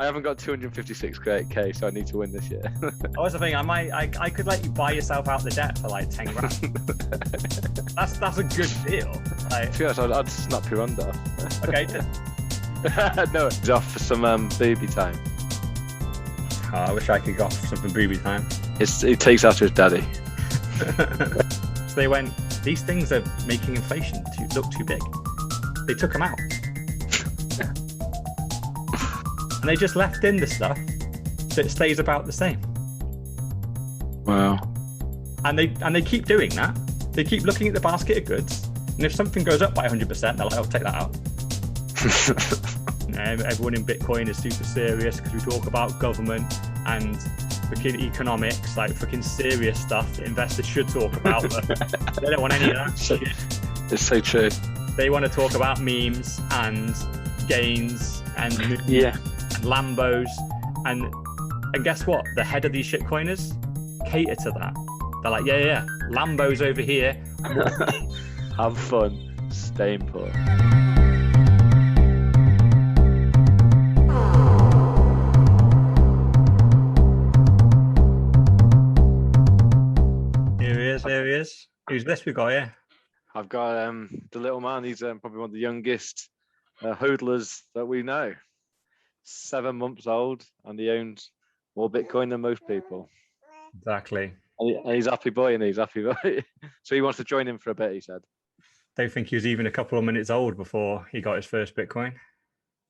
I haven't got 256k, so I need to win this year. Oh, that's the thing. I could let you buy yourself out the debt for like 10 grand. That's a good deal. Like, To be honest, I'd snap your under. okay. No, it's off for some booby time. Oh, I wish I could go off something booby time. He takes after his daddy. So they went, these things are making inflation look too big. They took them out. And they just left in the stuff that stays about the same. Wow. And they keep doing that. They keep looking at the basket of goods. And if something goes up by 100%, they're like, I'll take that out. Everyone in Bitcoin is super serious because we talk about government and freaking economics, like freaking serious stuff that investors should talk about, but they don't want any of that shit. It's so true. They want to talk about memes and gains and Yeah. and Lambos, and guess what? The head of these shitcoiners cater to that. They're like, yeah, Lambos over here. Have fun, staying poor. Here he is. Who's this we got here? I've got the little man. He's probably one of the youngest hodlers that we know. 7 months old, and he owns more Bitcoin than most people. Exactly. And he's happy boy, and he's happy boy. So he wants to join him for a bit, he said. Don't think he was even a couple of minutes old before he got his first Bitcoin.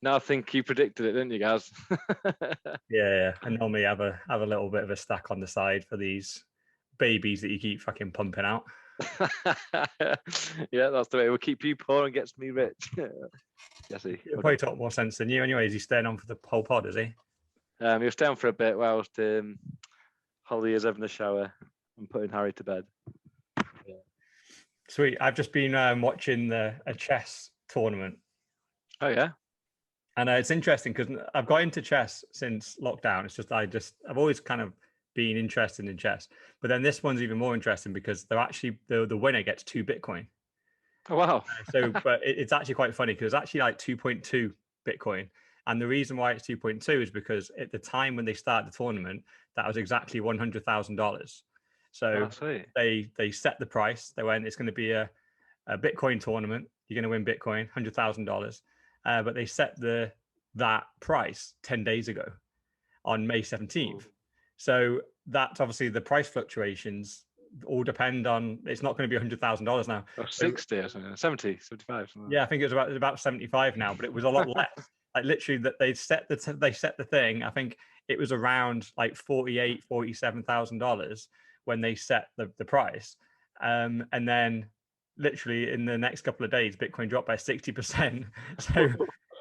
No, I think you predicted it, didn't you, guys? Yeah. I normally have a little bit of a stack on the side for these babies that you keep fucking pumping out. Yeah, that's the way. We'll keep you poor and gets me rich. Jesse. He'll probably talk more sense than you anyway. Is he staying on for the whole pod, is he? He was down for a bit whilst Holly is having a shower and putting Harry to bed. Yeah. Sweet. I've just been watching a chess tournament. Oh, yeah? And it's interesting because I've got into chess since lockdown. It's just I've always kind of been interested in chess. But then this one's even more interesting because they're actually the winner gets 2 Bitcoin. Oh, wow. But it's actually quite funny because it's actually like 2.2 Bitcoin. And the reason why it's 2.2 is because at the time when they started the tournament, that was exactly $100,000. So they set the price. They went, it's going to be a Bitcoin tournament. You're going to win Bitcoin, $100,000. But they set that price 10 days ago on May 17th. Ooh. So that's obviously the price fluctuations all depend on, it's not going to be $100,000 now. Oh, 60 or something, 70, 75. Something. Yeah, I think it was about 75 now, but it was a lot less. Like literally that they set the thing. I think it was around like $47,000 when they set the price. And then literally in the next couple of days, Bitcoin dropped by 60%. So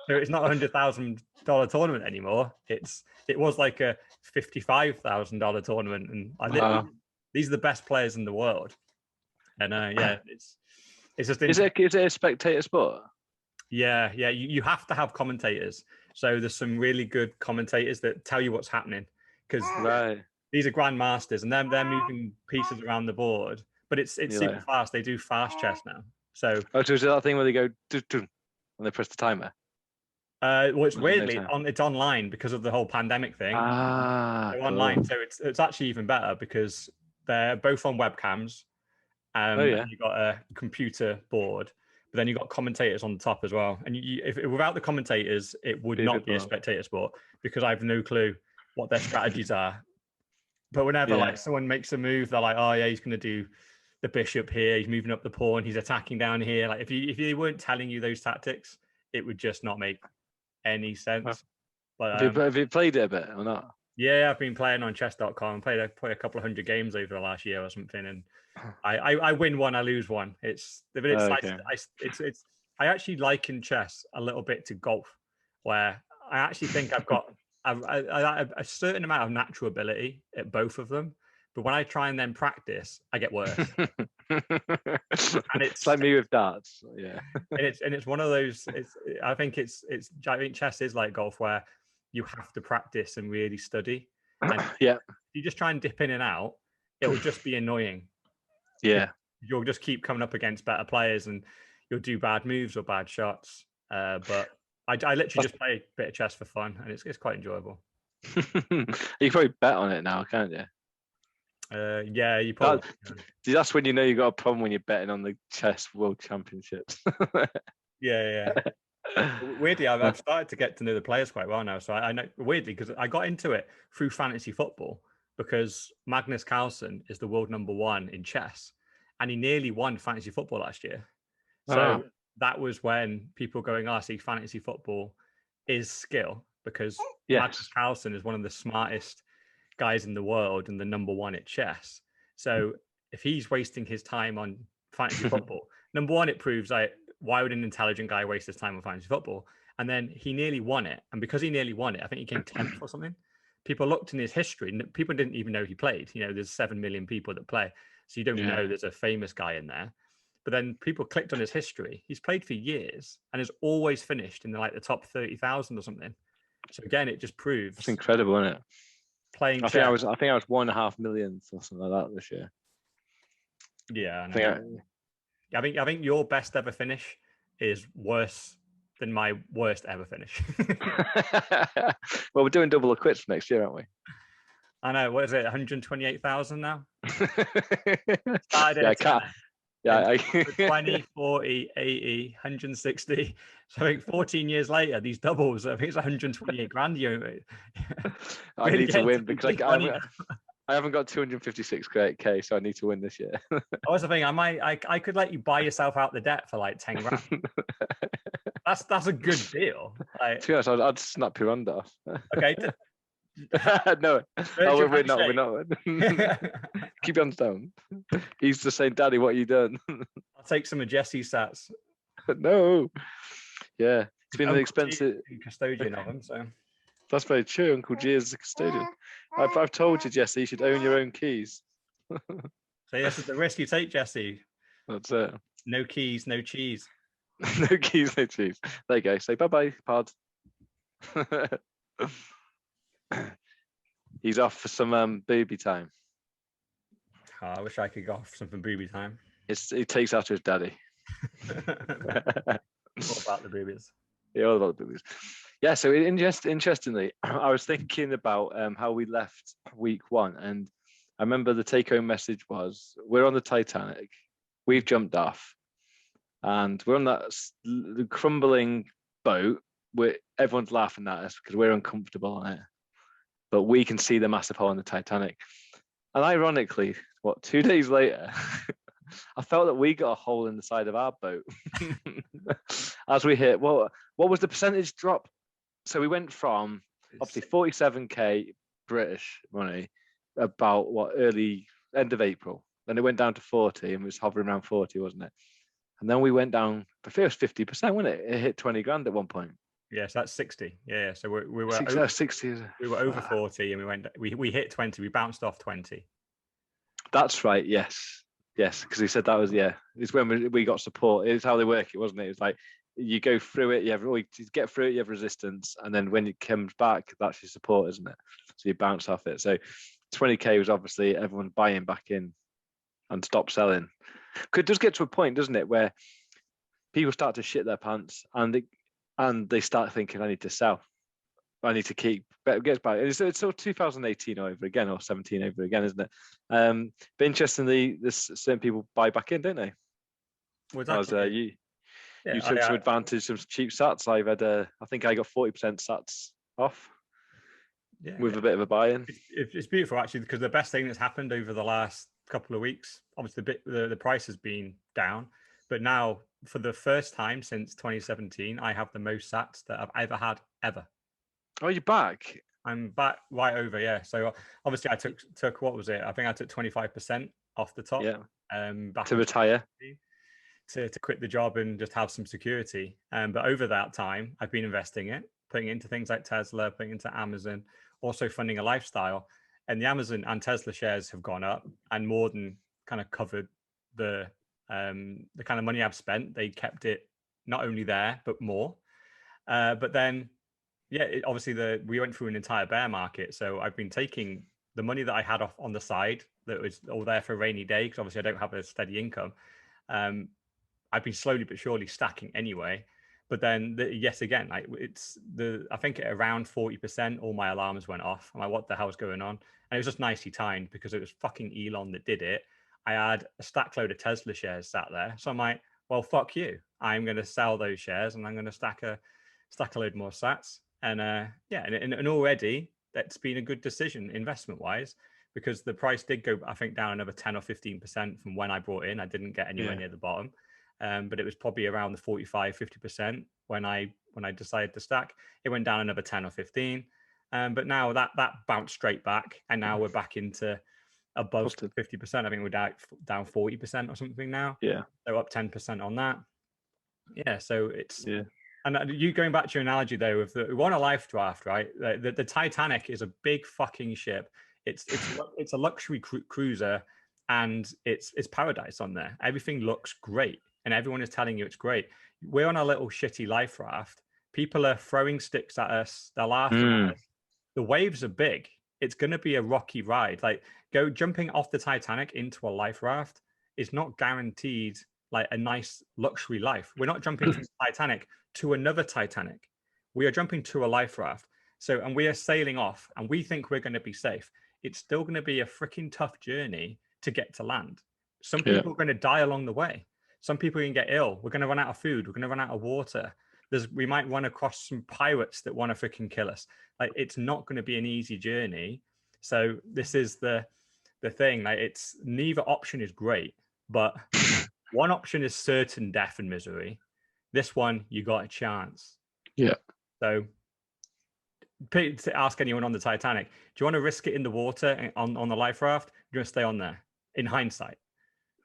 it's not $100,000 tournament anymore. It was like a $55,000 tournament, and these are the best players in the world. And it's just is it a spectator sport? Yeah. You have to have commentators. So there's some really good commentators that tell you what's happening because these are grandmasters, and they're moving pieces around the board. But it's super fast. They do fast chess now. So is it that thing where they go and they press the timer? Well, it's weirdly it's online because of the whole pandemic thing. They're online, so it's actually even better because they're both on webcams. You've got a computer board, but then you've got commentators on the top as well. And if without the commentators, it would not be a spectator sport because I have no clue what their strategies are. But whenever like someone makes a move, they're like, "Oh yeah, he's going to do the bishop here. He's moving up the pawn. He's attacking down here." Like if they weren't telling you those tactics, it would just not make any sense. But have you played it a bit or not? Yeah, I've been playing on chess.com. Played a couple of hundred games over the last year or something, and I win one, I lose one. I actually liken chess a little bit to golf, where I actually think I've got a certain amount of natural ability at both of them, but when I try and then practice, I get worse. And it's like me with darts, yeah. and it's one of those. I think chess is like golf, where you have to practice and really study. And yeah, you just try and dip in and out, it will just be annoying. Yeah, you'll just keep coming up against better players, and you'll do bad moves or bad shots. But I literally just play a bit of chess for fun, and it's quite enjoyable. You probably bet on it now, can't you? Yeah, you probably. That's when you know you got a problem when you're betting on the chess world championships. Yeah. Weirdly, I've started to get to know the players quite well now. So I know, weirdly, because I got into it through fantasy football, because Magnus Carlsen is the world #1 in chess, and he nearly won fantasy football last year. So that was when people going, see, fantasy football is skill, because Magnus Carlsen is one of the smartest guys in the world and the #1 at chess. So if he's wasting his time on fantasy football, number one, it proves why would an intelligent guy waste his time on fantasy football? And then he nearly won it. And because he nearly won it, I think he came 10th or something. People looked in his history and people didn't even know he played. There's 7 million people that play. So you don't know there's a famous guy in there. But then people clicked on his history. He's played for years and has always finished in the top 30,000 or something. So again, it just proves. It's incredible, isn't it? Playing chess. I think I was 1.5 million or something like that this year. Yeah, I think your best ever finish is worse than my worst ever finish. Well, we're doing double or quits next year, aren't we? I know. What is it? 128,000 now. I can't. Yeah, 20, 40, 80, 160. So I think 14 years later, these doubles, I think it's 128 grand. I need to win because I haven't got 256k, so I need to win this year. What's the thing? I could let you buy yourself out the debt for 10 grand. That's a good deal. To be honest, I'd snap your hand off. Okay. No, we're not. Keep your hands down. He's just saying, "Daddy, what have you done?" I'll take some of Jesse's sats. No. Yeah, it's been an expensive custodian of them. So that's very true. Uncle G is the custodian. I've told you, Jesse, you should own your own keys. So this is the risk you take, Jesse. That's it. No keys, no cheese. No keys, no cheese. There you go. Say bye-bye, Pod. He's off for some booby time. Oh, I wish I could go off for some booby time. He takes after his daddy. What about the boobies? Yeah, all about the boobies. Yeah, so interestingly, I was thinking about how we left week 1, and I remember the take-home message was, we're on the Titanic, we've jumped off, and we're on that crumbling boat where everyone's laughing at us because we're uncomfortable on it, but we can see the massive hole in the Titanic. And ironically, 2 days later, I felt that we got a hole in the side of our boat as we hit. What was the percentage drop? So we went from obviously 47k British money about early end of April. Then it went down to 40 and was hovering around 40, wasn't it? And then we went down, I think it was 50%, wasn't it? It hit 20 grand at one point. Yes, that's 60. Yeah. So we were 60, over, 60. We were over 40 and we hit 20. We bounced off 20. That's right. Yes, because he said that was it's when we got support. It's how they work it, wasn't it? It's like you go through it, you get through it, you have resistance, and then when it comes back, that's your support, isn't it? So you bounce off it. So 20k was obviously everyone buying back in and stop selling. It does get to a point, doesn't it, where people start to shit their pants and they start thinking, I need to sell. I need to keep. But it gets back. It's sort of 2018 over again, or 17 over again, isn't it? But interestingly, there's certain people buy back in, don't they? Well, you took some advantage of some cheap sats. I think I got 40% sats off. With a bit of a buy-in. It's beautiful actually, because the best thing that's happened over the last couple of weeks, obviously the price has been down, but now for the first time since 2017, I have the most sats that I've ever had ever. Oh, you're back? I'm back right over, yeah. So obviously I took what was it? I think I took 25% off the top. Yeah. Back to retire. To quit the job and just have some security. But over that time, I've been investing it, putting it into things like Tesla, putting it into Amazon, also funding a lifestyle. And the Amazon and Tesla shares have gone up and more than kind of covered the kind of money I've spent. They kept it not only there, but more. But then, obviously we went through an entire bear market. So I've been taking the money that I had off on the side that was all there for a rainy day, because obviously I don't have a steady income. I've been slowly but surely stacking anyway. But then, yes, again, like I think at around 40%, all my alarms went off. I'm like, what the hell's going on? And it was just nicely timed because it was fucking Elon that did it. I had a stack load of Tesla shares sat there. So I'm like, well, fuck you. I'm going to sell those shares and I'm going to stack a load more sats. And and already that's been a good decision investment wise, because the price did go, I think, down another 10 or 15% from when I brought in. I didn't get anywhere near the bottom. But it was probably around the 45, 50% when I decided to stack. It went down another 10 or 15. But now that bounced straight back, and now we're back into above 50%. I think we're down 40% or something now. Yeah. So up 10% on that. Yeah. So it's and you going back to your analogy though, of we want a life draft, right? The Titanic is a big fucking ship. It's a luxury cruiser, and it's paradise on there. Everything looks great, and everyone is telling you it's great. We're on a little shitty life raft. People are throwing sticks at us. They're laughing at us. The waves are big. It's going to be a rocky ride. Like jumping off the Titanic into a life raft is not guaranteed like a nice luxury life. We're not jumping from the Titanic to another Titanic. We are jumping to a life raft. So, and we are sailing off, and we think we're going to be safe. It's still going to be a freaking tough journey to get to land. Some people are going to die along the way. Some people can get ill. We're going to run out of food. We're going to run out of water. We might run across some pirates that want to freaking kill us. Like, it's not going to be an easy journey. So this is the thing. Like, it's neither option is great, but one option is certain death and misery. This one, you got a chance. Yeah. So to ask anyone on the Titanic, do you want to risk it in the water on the life raft? You're going to stay on there in hindsight.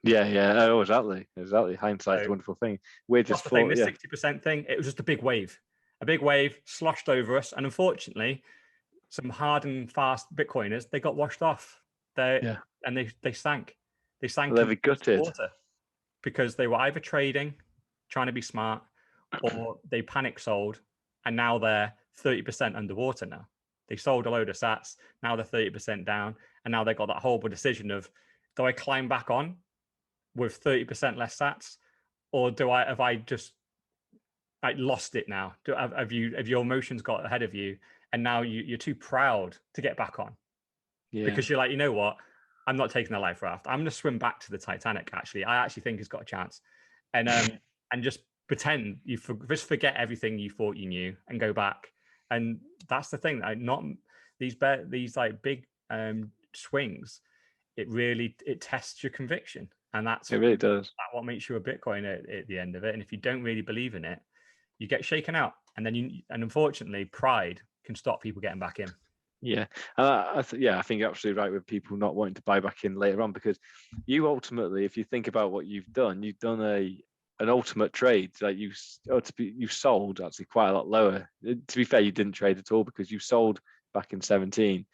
Yeah. Oh, exactly. Hindsight's a wonderful thing. We're just the thing, this 60% thing, it was just a big wave. A big wave sloshed over us. And unfortunately, some hard and fast Bitcoiners, they got washed off. And they sank. They sank in gutted water because they were either trading, trying to be smart, or they panic sold, and now they're 30% underwater now. They sold a load of sats, now they're 30% down, and now they've got that horrible decision of, do I climb back on with 30% less sats, or have I just lost it now? Have your emotions got ahead of you, and now you're too proud to get back on? Because you're like, you know what? I'm not taking the life raft. I'm going to swim back to the Titanic. Actually, I actually think it's got a chance, and just pretend just forget everything you thought you knew and go back. And that's the thing. Not these like big swings. It tests your conviction, and it really does. That's what makes you a Bitcoiner at the end of it. And if you don't really believe in it, you get shaken out, and then unfortunately, pride can stop people getting back in. Yeah, I think you're absolutely right with people not wanting to buy back in later on, because you ultimately, if you think about what you've done an ultimate trade. Like you sold actually quite a lot lower. To be fair, you didn't trade at all, because you sold back in 17,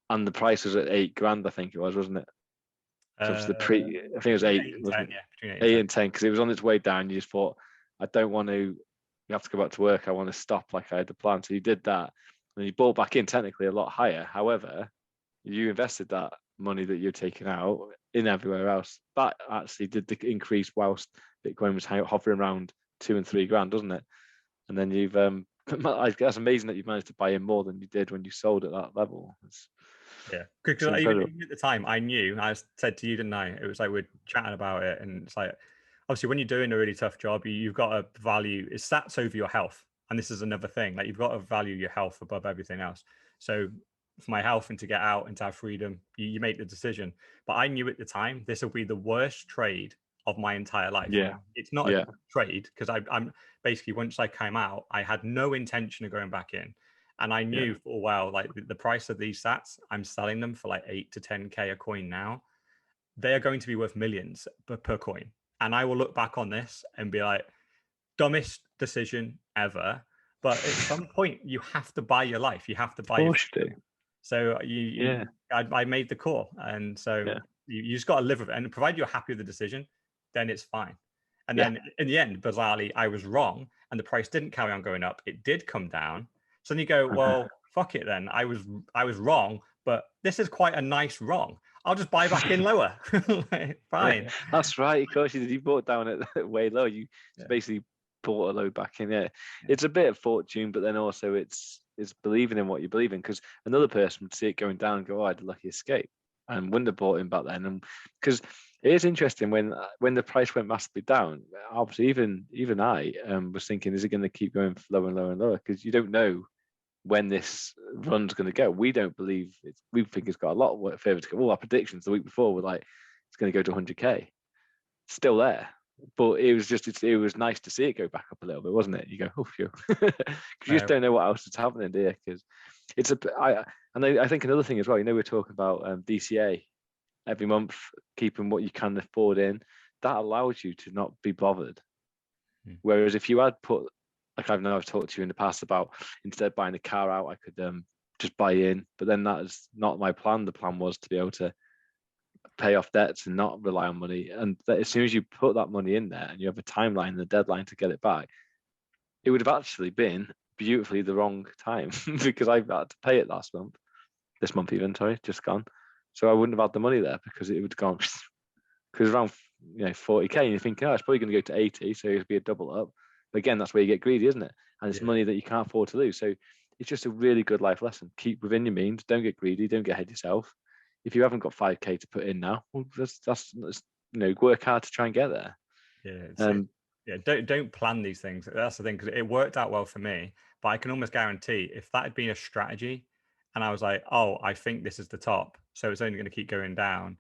and the price was at $8,000. I think it was, wasn't it? So I think it was 8, wasn't it? Between 8 and 10, because it was on its way down. You just thought, I don't want to. You have to go back to work. I want to stop like I had the plan. So you did that. And you bought back in technically a lot higher. However, you invested that money that you're taking out in everywhere else. That actually did the increase whilst Bitcoin was hovering around 2 and 3 grand, doesn't it? And then you've that's amazing that you've managed to buy in more than you did when you sold at that level. Because even at the time, I said to you, didn't I? It was like we're chatting about it, and it's like, obviously when you're doing a really tough job, you've got to value it's stats over your health. And this is another thing, like you've got to value your health above everything else. So for my health and to get out and to have freedom, you make the decision. But I knew at the time this will be the worst trade of my entire life. Yeah, it's not a trade, because I'm basically, once I came out, I had no intention of going back in, and I knew for a while, like the price of these sats, I'm selling them for like 8 to 10k a coin now. They are going to be worth millions per coin, and I will look back on this and be like, dumbest decision ever. But at some point, you have to buy your life. You have to buy. Of course you do. So I made the call, and so you just got to live with it. And provided you're happy with the decision, then it's fine. And then in the end, bizarrely, I was wrong, and the price didn't carry on going up. It did come down. So then you go, well, fuck it. Then I was wrong, but this is quite a nice wrong. I'll just buy back in lower. Fine. That's right. Of course you did. You bought down at way low. You basically bought a load back in. Yeah, it's a bit of fortune, but then also it's believing in what you believe in, because another person would see it going down and go, oh, I had a lucky escape, and wouldn't have bought in back then. And because it is interesting when the price went massively down, obviously even I was thinking, is it going to keep going lower and lower and lower? Because you don't know when this run's going to go. We don't believe it. We think it's got a lot further to go. All our predictions the week before were like, it's going to go to 100k. Still there, but it was nice to see it go back up a little bit, wasn't it? You go, oh, phew, because you just don't know what else is happening, do you? Because it's I think another thing as well. We're talking about DCA every month, keeping what you can afford in. That allows you to not be bothered. Whereas if you had put, like I've talked to you in the past about, instead of buying a car out, I could just buy in. But then that is not my plan. The plan was to be able to pay off debts and not rely on money. And as soon as you put that money in there and you have a timeline and a deadline to get it back, it would have actually been beautifully the wrong time because I've had to pay it this month even, sorry, just gone. So I wouldn't have had the money there because it would have gone, because around 40k, and you're thinking, oh, it's probably going to go to 80, so it'd be a double up. But again, that's where you get greedy, isn't it? And it's money that you can't afford to lose. So it's just a really good life lesson. Keep within your means. Don't get greedy. Don't get ahead of yourself. If you haven't got 5k to put in now, well, that's work hard to try and get there. Don't plan these things. That's the thing, because it worked out well for me. But I can almost guarantee, if that had been a strategy, and I was like, oh, I think this is the top, so it's only going to keep going down,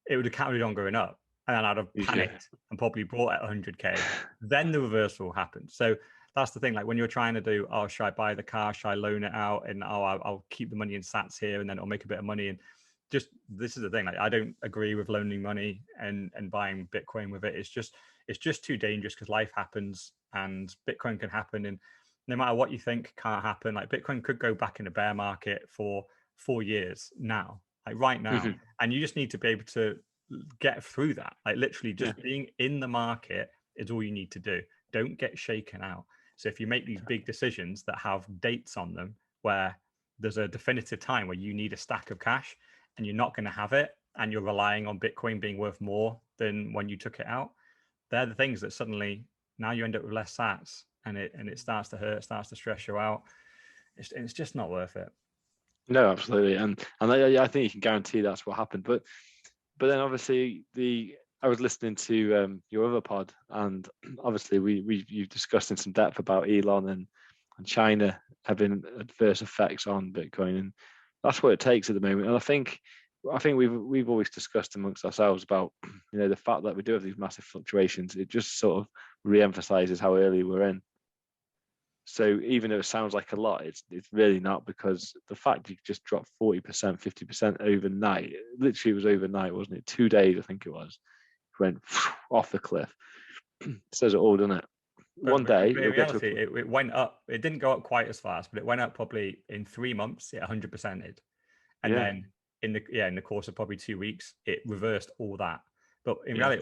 it would have carried on going up, and then I'd have panicked and probably bought at 100k. Then the reversal happened. So that's the thing. Like when you're trying to do, oh, should I buy the car? Should I loan it out? And I'll keep the money in sats here, and then it'll make a bit of money. And just, this is the thing. Like I don't agree with loaning money and buying Bitcoin with it. It's just too dangerous, because life happens and Bitcoin can happen, and no matter what you think can't happen. Like Bitcoin could go back in a bear market for 4 years now, like right now. And you just need to be able to get through that. Like literally just being in the market is all you need to do. Don't get shaken out. So if you make these big decisions that have dates on them, where there's a definitive time where you need a stack of cash and you're not going to have it, and you're relying on Bitcoin being worth more than when you took it out, they're the things that suddenly now you end up with less sats, and it starts to hurt, starts to stress you out. It's just not worth it. No, absolutely, and I think you can guarantee that's what happened. But then obviously I was listening to your other pod, and obviously you discussed in some depth about Elon and China having adverse effects on Bitcoin, and that's what it takes at the moment. And I think we've always discussed amongst ourselves about the fact that we do have these massive fluctuations. It just sort of re-emphasizes how early we're in. So even though it sounds like a lot, it's really not, because the fact you just dropped 40%, 50% overnight, literally it was overnight, wasn't it? 2 days, I think it was, went off the cliff. Says it all, doesn't it? One day, in reality, it went up. It didn't go up quite as fast, but it went up probably in 3 months. It 100%ed, and then in the course of probably 2 weeks, it reversed all that. But in reality,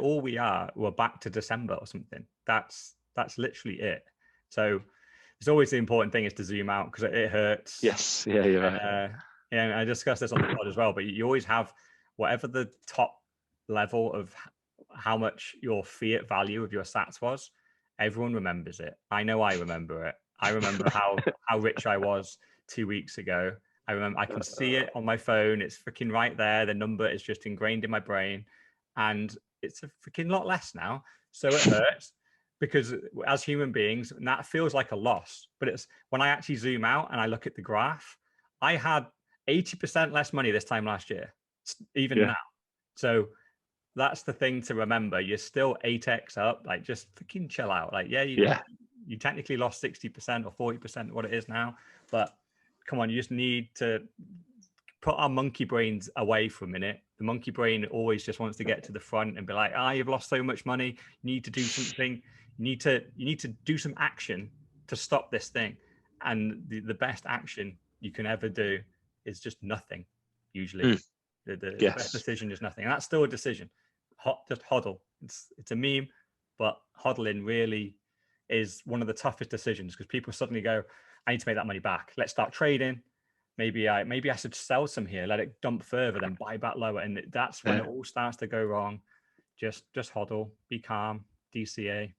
we're back to December or something. That's literally it. So it's always the important thing is to zoom out, because it hurts. Yes, yeah, you're right. And I discussed this on the pod as well, but you always have whatever the top level of how much your fiat value of your sats was. Everyone remembers it. I know I remember it. I remember how rich I was 2 weeks ago. I remember, I can see it on my phone. It's freaking right there. The number is just ingrained in my brain, and it's a freaking lot less now. So it hurts, because as human beings, that feels like a loss. But it's when I actually zoom out and I look at the graph, I had 80% less money this time last year, even now. So that's the thing to remember. You're still 8x up. Like, just freaking chill out. Like, you technically lost 60% or 40% what it is now, but come on, you just need to put our monkey brains away for a minute. The monkey brain always just wants to get to the front and be like, you've lost so much money. You need to do something. You need to do some action to stop this thing. And the best action you can ever do is just nothing. Usually, the best decision is nothing, and that's still a decision. Just hodl. It's a meme, but hodling really is one of the toughest decisions, because people suddenly go, I need to make that money back. Let's start trading. Maybe I should sell some here, let it dump further, then buy back lower. And that's when it all starts to go wrong. Just hodl, be calm, DCA.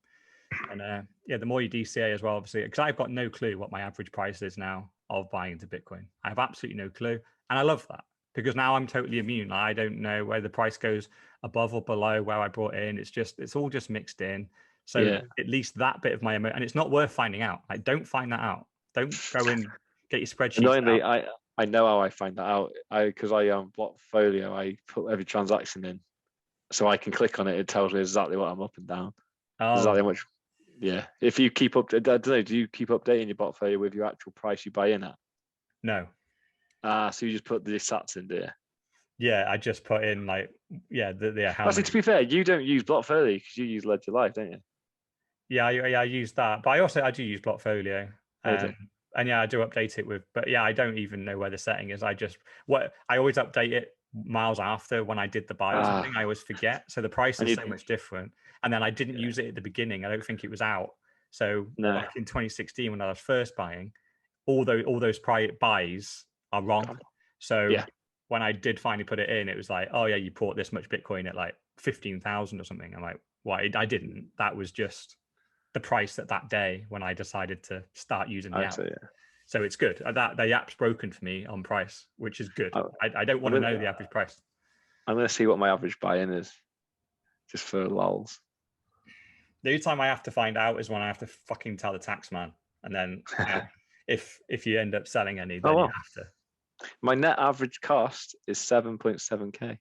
And yeah, the more you DCA as well, obviously, because I've got no clue what my average price is now of buying into Bitcoin. I have absolutely no clue. And I love that because now I'm totally immune. I don't know where the price goes above or below where I brought in. It's all just mixed in. So at least that bit of my and it's not worth finding out. Like, don't find that out. Don't go in, get your spreadsheet. Annoyingly, I know how I find that out. Because I Blockfolio, I put every transaction in, so I can click on it. It tells me exactly what I'm up and down. Exactly how much. Yeah. If you keep up, I don't know. Do you keep updating your portfolio with your actual price you buy in at? No. So you just put the sats in there. Yeah, I just put in like how. Actually, to be fair, you don't use Blockfolio because you use Ledger Live, don't you? Yeah, I use that, but I do use Blockfolio. And yeah, I do update it with, but yeah, I don't even know where the setting is. I always update it miles after when I did the buy or something. I always forget. So the price is so much different. And then I didn't use it at the beginning. I don't think it was out. So back in 2016, when I was first buying, all those prior buys are wrong. So when I did finally put it in, it was like, oh yeah, you bought this much Bitcoin at like 15,000 or something. I'm like, well, I didn't. That was just the price at that day when I decided to start using the app. So it's good. That the app's broken for me on price, which is good. I don't want to know the average price. I'm going to see what my average buy-in is, just for lols. The only time I have to find out is when I have to fucking tell the tax man. And then if you end up selling any, then you have to. My net average cost is 7.7k.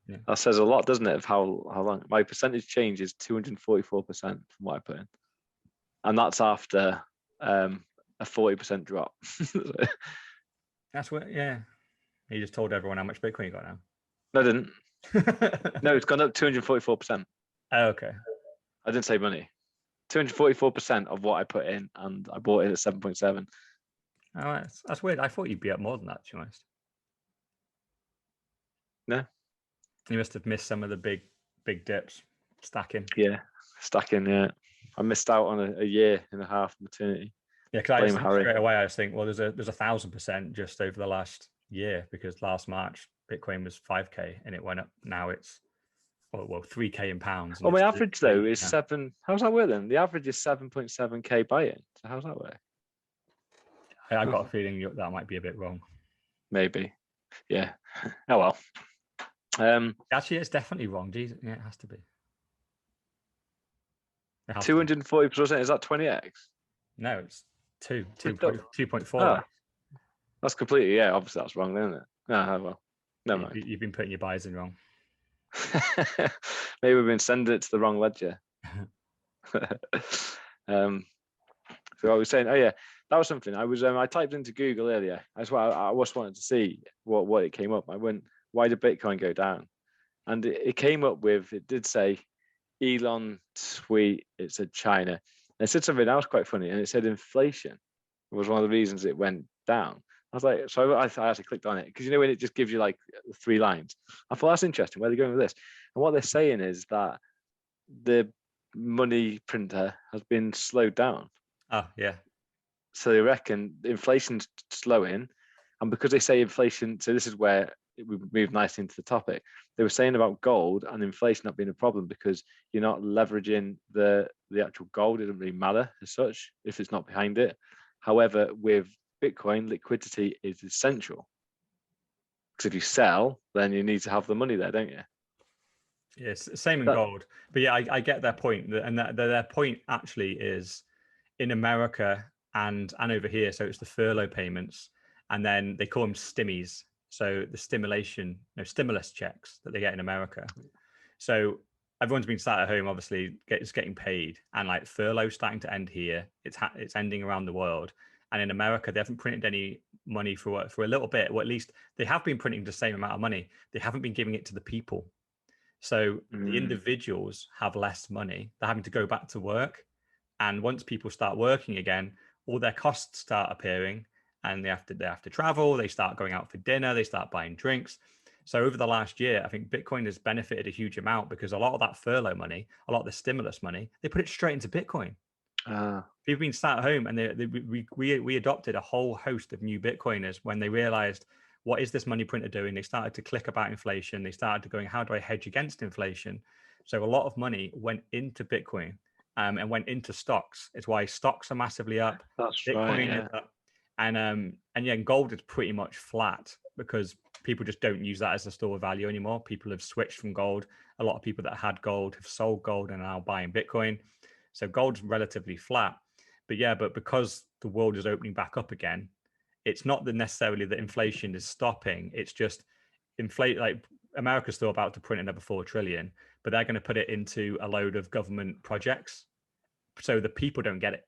Yeah. That says a lot, doesn't it, of how long? My percentage change is 244% from what I put in. And that's after a 40% drop. That's what, yeah. You just told everyone how much Bitcoin you got now. No, I didn't. No, it's gone up 244%. Oh, okay. I didn't say money. 244% of what I put in, and I bought it at 7.7. Oh, that's weird. I thought you'd be up more than that, to be honest. No. You must have missed some of the big dips, stacking. Yeah, stacking, yeah. I missed out on a year and a half maternity. Yeah, because I just straight away, I was thinking, well, there's 1,000% just over the last year, because last March, Bitcoin was 5K and it went up. Now it's, well 3K in pounds. Well, my average, though, is 7. How's that work then? The average is 7.7K buy-in. So how's that work? I got a feeling that might be a bit wrong. Maybe. Yeah. Oh, well. Actually, it's definitely wrong. Jesus, yeah, it has to be. 240%, is that 20x? No, it's 2.4. Oh, that's completely, obviously that's wrong, isn't it? Oh, well, never mind. You've been putting your buys in wrong. Maybe we've been sending it to the wrong ledger. So I was saying, that was something. I typed into Google earlier. That's why I just wanted to see what it came up. I went, why did Bitcoin go down? And it came up with, it did say Elon tweet, it said China. And it said something else quite funny, and it said inflation was one of the reasons it went down. I was like, so I actually clicked on it, because when it just gives you like 3 lines. I thought, that's interesting, where they're going with this. And what they're saying is that the money printer has been slowed down. Oh, yeah. So they reckon inflation's slowing, and because they say inflation, so this is where we move nicely into the topic. They were saying about gold and inflation not being a problem because you're not leveraging the actual gold. It doesn't really matter as such if it's not behind it. However, with Bitcoin, liquidity is essential. Because if you sell, then you need to have the money there, don't you? Yes, same in gold. But yeah, I get their point. And their point actually is in America and over here. So it's the furlough payments. And then they call them stimmies. So the stimulus checks that they get in America. So everyone's been sat at home, obviously, getting paid, and like furlough starting to end here. It's ending around the world, and in America they haven't printed any money for a little bit, or at least they have been printing the same amount of money. They haven't been giving it to the people. So the individuals have less money. They're having to go back to work, and once people start working again, all their costs start appearing. And they have to travel. They start going out for dinner. They start buying drinks. So over the last year, I think Bitcoin has benefited a huge amount because a lot of that furlough money, a lot of the stimulus money, they put it straight into Bitcoin. People have been sat at home, and we adopted a whole host of new Bitcoiners when they realized, what is this money printer doing? They started to click about inflation. They started to going, how do I hedge against inflation? So a lot of money went into Bitcoin, and went into stocks. It's why stocks are massively up. That's Bitcoin right. Yeah. is up. And yeah, gold is pretty much flat because people just don't use that as a store of value anymore. People have switched from gold. A lot of people that had gold have sold gold and are now buying Bitcoin. So gold's relatively flat. But yeah, but because the world is opening back up again, it's not necessarily that inflation is stopping. It's just like America's still about to print another 4 trillion, but they're going to put it into a load of government projects. So the people don't get it.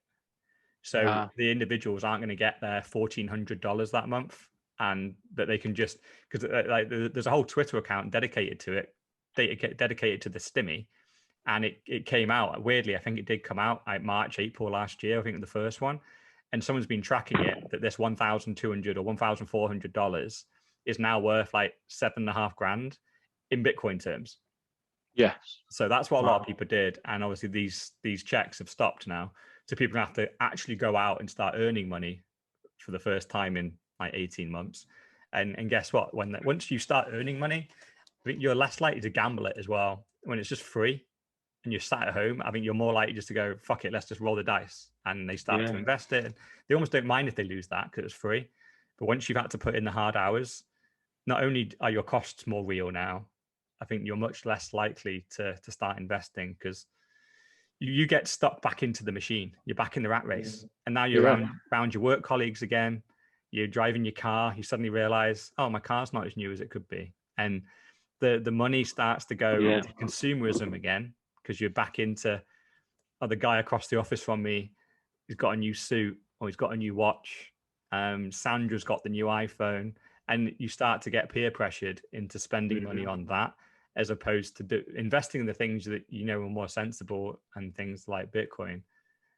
So the individuals aren't going to get their $1,400 that month, and that they can just, because like there's a whole Twitter account dedicated to it, dedicated to the stimmy. And it came out, weirdly, I think it did come out like March, April last year, I think the first one. And someone's been tracking it, that this $1,200 or $1,400 is now worth like $7.5 grand in Bitcoin terms. Yes. So that's what a lot of people did. And obviously these checks have stopped now. So people have to actually go out and start earning money for the first time in like 18 months. And guess what? Once you start earning money, I think you're less likely to gamble it as well. When it's just free and you're sat at home, I think you're more likely just to go, fuck it, let's just roll the dice. And they start to invest it. They almost don't mind if they lose that because it's free. But once you've had to put in the hard hours, not only are your costs more real now, I think you're much less likely to start investing because you get stuck back into the machine. You're back in the rat race. And now you're around your work colleagues again. You're driving your car. You suddenly realize, oh, my car's not as new as it could be. And the money starts to go into consumerism again because you're back into, oh, the guy across the office from me, he's got a new suit or he's got a new watch. Sandra's got the new iPhone. And you start to get peer pressured into spending money on that, as opposed to investing in the things that you know are more sensible and things like Bitcoin.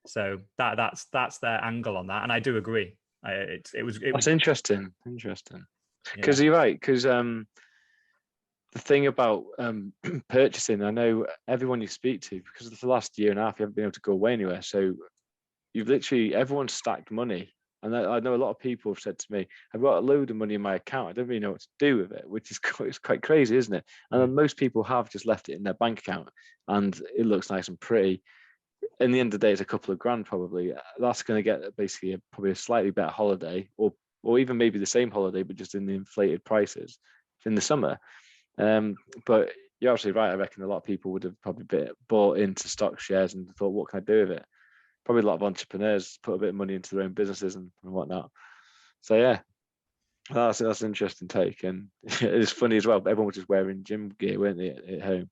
So that's their angle on that, and I do agree. It was interesting, because you're right. Because the thing about purchasing, I know everyone you speak to, because for the last year and a half you haven't been able to go away anywhere, so everyone's stacked money. And I know a lot of people have said to me, I've got a load of money in my account. I don't really know what to do with it, which is quite crazy, isn't it? And then most people have just left it in their bank account and it looks nice and pretty. In the end of the day, it's a couple of grand probably. That's going to get basically probably a slightly better holiday, or even maybe the same holiday, but just in the inflated prices in the summer. But you're absolutely right. I reckon a lot of people would have probably bought into stock shares and thought, what can I do with it? Probably a lot of entrepreneurs put a bit of money into their own businesses and whatnot. So yeah, that's an interesting take, and it's funny as well. Everyone was just wearing gym gear, weren't they, at home?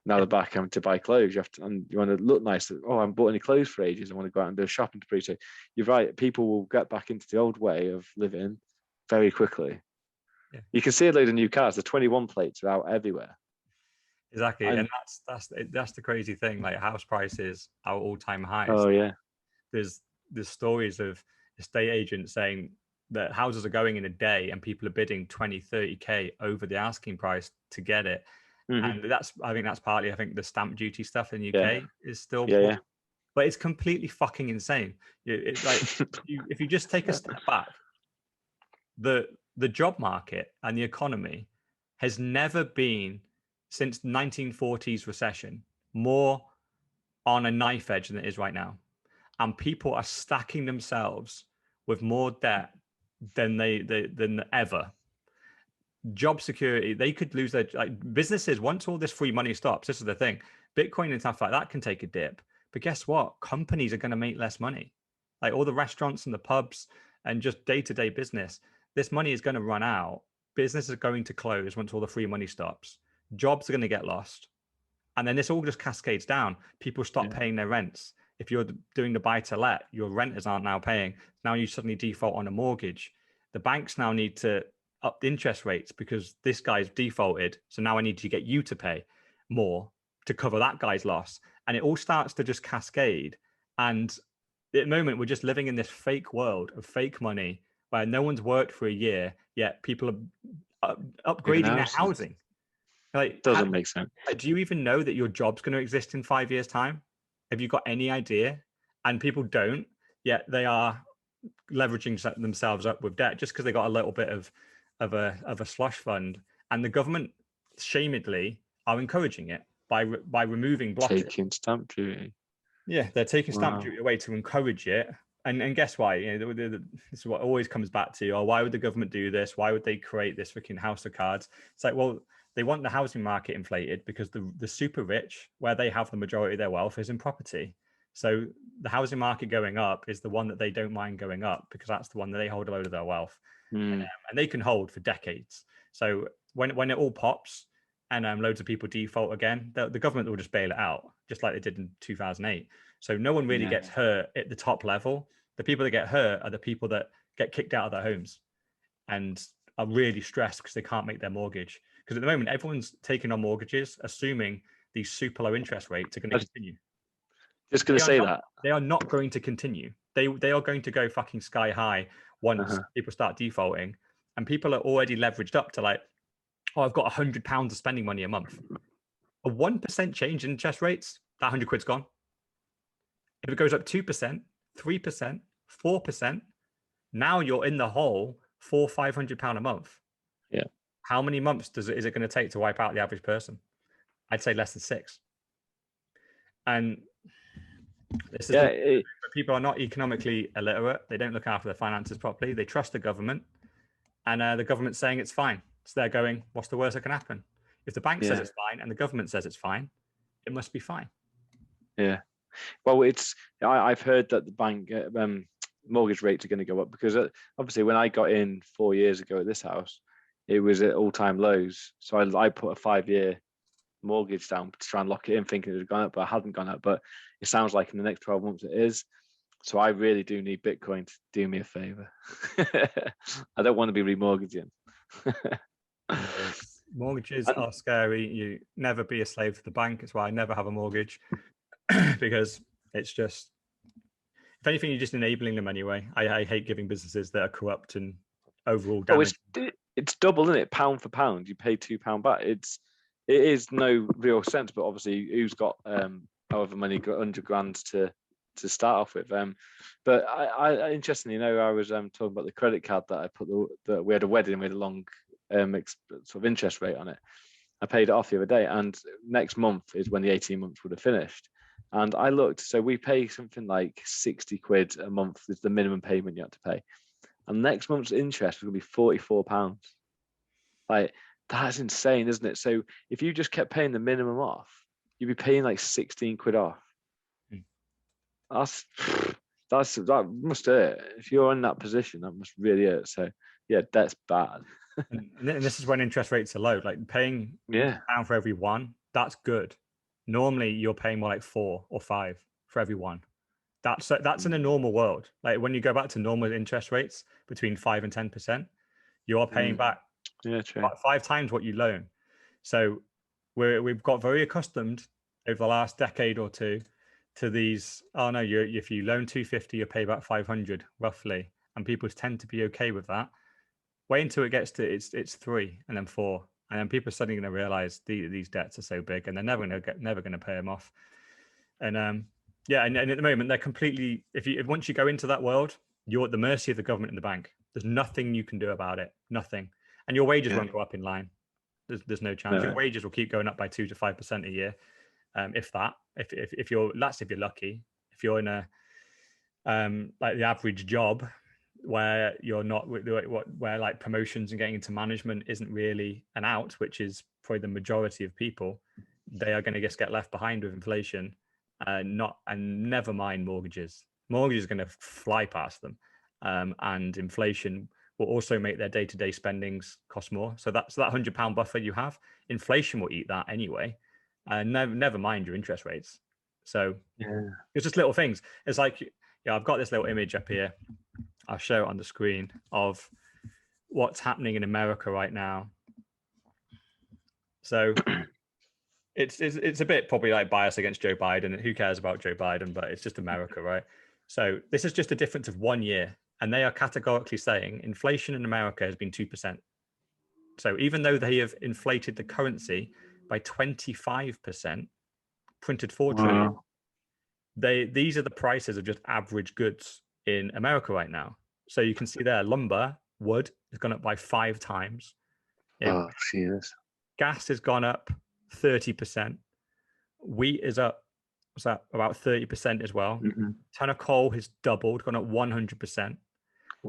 Now they're back having to buy clothes. You want to look nice. Oh, I haven't bought any clothes for ages. I want to go out and do a shopping spree. So you're right. People will get back into the old way of living very quickly. Yeah. You can see a load of new cars. The 21 plates are out everywhere. Exactly, and that's the crazy thing. Like house prices are all-time highs. Oh yeah, there's stories of estate agents saying that houses are going in a day and people are bidding 20-30k over the asking price to get it. And I think that's partly, I think the stamp duty stuff in the UK is still but it's completely fucking insane. It's like if you just take a step back, the job market and the economy has never been, since 1940s recession, more on a knife edge than it is right now. And people are stacking themselves with more debt than than ever. Job security, they could lose their businesses once all this free money stops. This is the thing. Bitcoin and stuff like that can take a dip. But guess what? Companies are going to make less money. Like all the restaurants and the pubs and just day-to-day business, this money is going to run out. Businesses are going to close once all the free money stops. Jobs are going to get lost. And then this all just cascades down. People stop paying their rents. If you're doing the buy to let, your renters aren't now paying. Now you suddenly default on a mortgage. The banks now need to up the interest rates because this guy's defaulted. So now I need to get you to pay more to cover that guy's loss. And it all starts to just cascade. And at the moment, we're just living in this fake world of fake money where no one's worked for a year, yet people are upgrading their housing. Like, doesn't make sense. Do you even know that your job's going to exist in 5 years' time? Have you got any idea? And people don't, yet they are leveraging themselves up with debt just because they got a little bit of a slush fund. And the government, shamedly, are encouraging it by removing blockage. Taking stamp duty. Yeah, they're taking stamp duty away to encourage it. And guess why? This is what always comes back to, oh, why would the government do this? Why would they create this freaking house of cards? It's like, well, they want the housing market inflated because the super rich, where they have the majority of their wealth, is in property. So the housing market going up is the one that they don't mind going up, because that's the one that they hold a load of their wealth, and they can hold for decades. So when it all pops and loads of people default again, the government will just bail it out, just like they did in 2008. So no one really gets hurt at the top level. The people that get hurt are the people that get kicked out of their homes and are really stressed because they can't make their mortgage. Because at the moment, everyone's taking on mortgages, assuming these super low interest rates are going to continue. Just going to say that. They are not going to continue. They are going to go fucking sky high once people start defaulting. And people are already leveraged up to like, oh, I've got £100 of spending money a month. A 1% change in interest rates, that 100 quid's gone. If it goes up 2%, 3%, 4%, now you're in the hole for £500 a month. Yeah. How many months is it going to take to wipe out the average person? I'd say less than 6. And this is people are not economically illiterate. They don't look after their finances properly. They trust the government, and the government's saying it's fine. So they're going, what's the worst that can happen? If the bank says it's fine and the government says it's fine, it must be fine. Yeah. Well, I've heard that the bank mortgage rates are going to go up, because obviously when I got in 4 years ago at this house, it was at all-time lows. So I put a 5-year mortgage down to try and lock it in, thinking it had gone up, but it hadn't gone up. But it sounds like in the next 12 months it is. So I really do need Bitcoin to do me a favor. I don't want to be remortgaging. Mortgages are scary. You never be a slave to the bank. It's why I never have a mortgage, because it's just, if anything, you're just enabling them anyway. I hate giving businesses that are corrupt and overall damage. It's double, isn't it? Pound for pound, you pay £2 back. It is no real sense, but obviously, who's got however many 100 grand to start off with? But I interestingly, I was talking about the credit card that I put that we had a wedding with a long sort of interest rate on it. I paid it off the other day, and next month is when the 18 months would have finished. And I looked, so we pay something like 60 quid a month is the minimum payment you have to pay. And next month's interest will be £44. Like, that's insane, isn't it? So if you just kept paying the minimum off, you'd be paying like 16 quid off. That must hurt. If you're in that position, that must really hurt. So yeah, that's bad. And this is when interest rates are low. Like paying £1 for every one, that's good. Normally you're paying more like 4 or 5 for every one. That's in a normal world. Like when you go back to normal interest rates between 5 and 10%, you're paying back 5 times what you loan. So we've got very accustomed over the last decade or two to these. Oh no, if you loan 250, you pay back 500 roughly, and people tend to be okay with that. Wait until it gets to it's 3 and then 4, and then people are suddenly going to realize these debts are so big and they're never going to pay them off. And and at the moment they're completely. Once you go into that world, you're at the mercy of the government and the bank. There's nothing you can do about it. Nothing. And your wages won't go up in line. There's no chance. Your wages will keep going up by 2 to 5% a year, if that. If you're lucky. If you're in a like the average job where you're not where like promotions and getting into management isn't really an out, which is probably the majority of people, they are going to just get left behind with inflation. And never mind mortgages. Mortgages are going to fly past them, and inflation will also make their day-to-day spendings cost more. So that £100 buffer you have, inflation will eat that anyway. Never mind your interest rates. So it's just little things. It's like, I've got this little image up here. I'll show it on the screen of what's happening in America right now. So it's a bit probably like bias against Joe Biden. Who cares about Joe Biden? But it's just America, right? So this is just a difference of 1 year. And they are categorically saying inflation in America has been 2%. So even though they have inflated the currency by 25%, printed 4 trillion, these are the prices of just average goods in America right now. So you can see there, lumber, wood has gone up by 5 times. Oh, Jesus. Gas has gone up 30%. Wheat is up what's that, about 30% as well. Ton of coal has doubled, gone up 100%.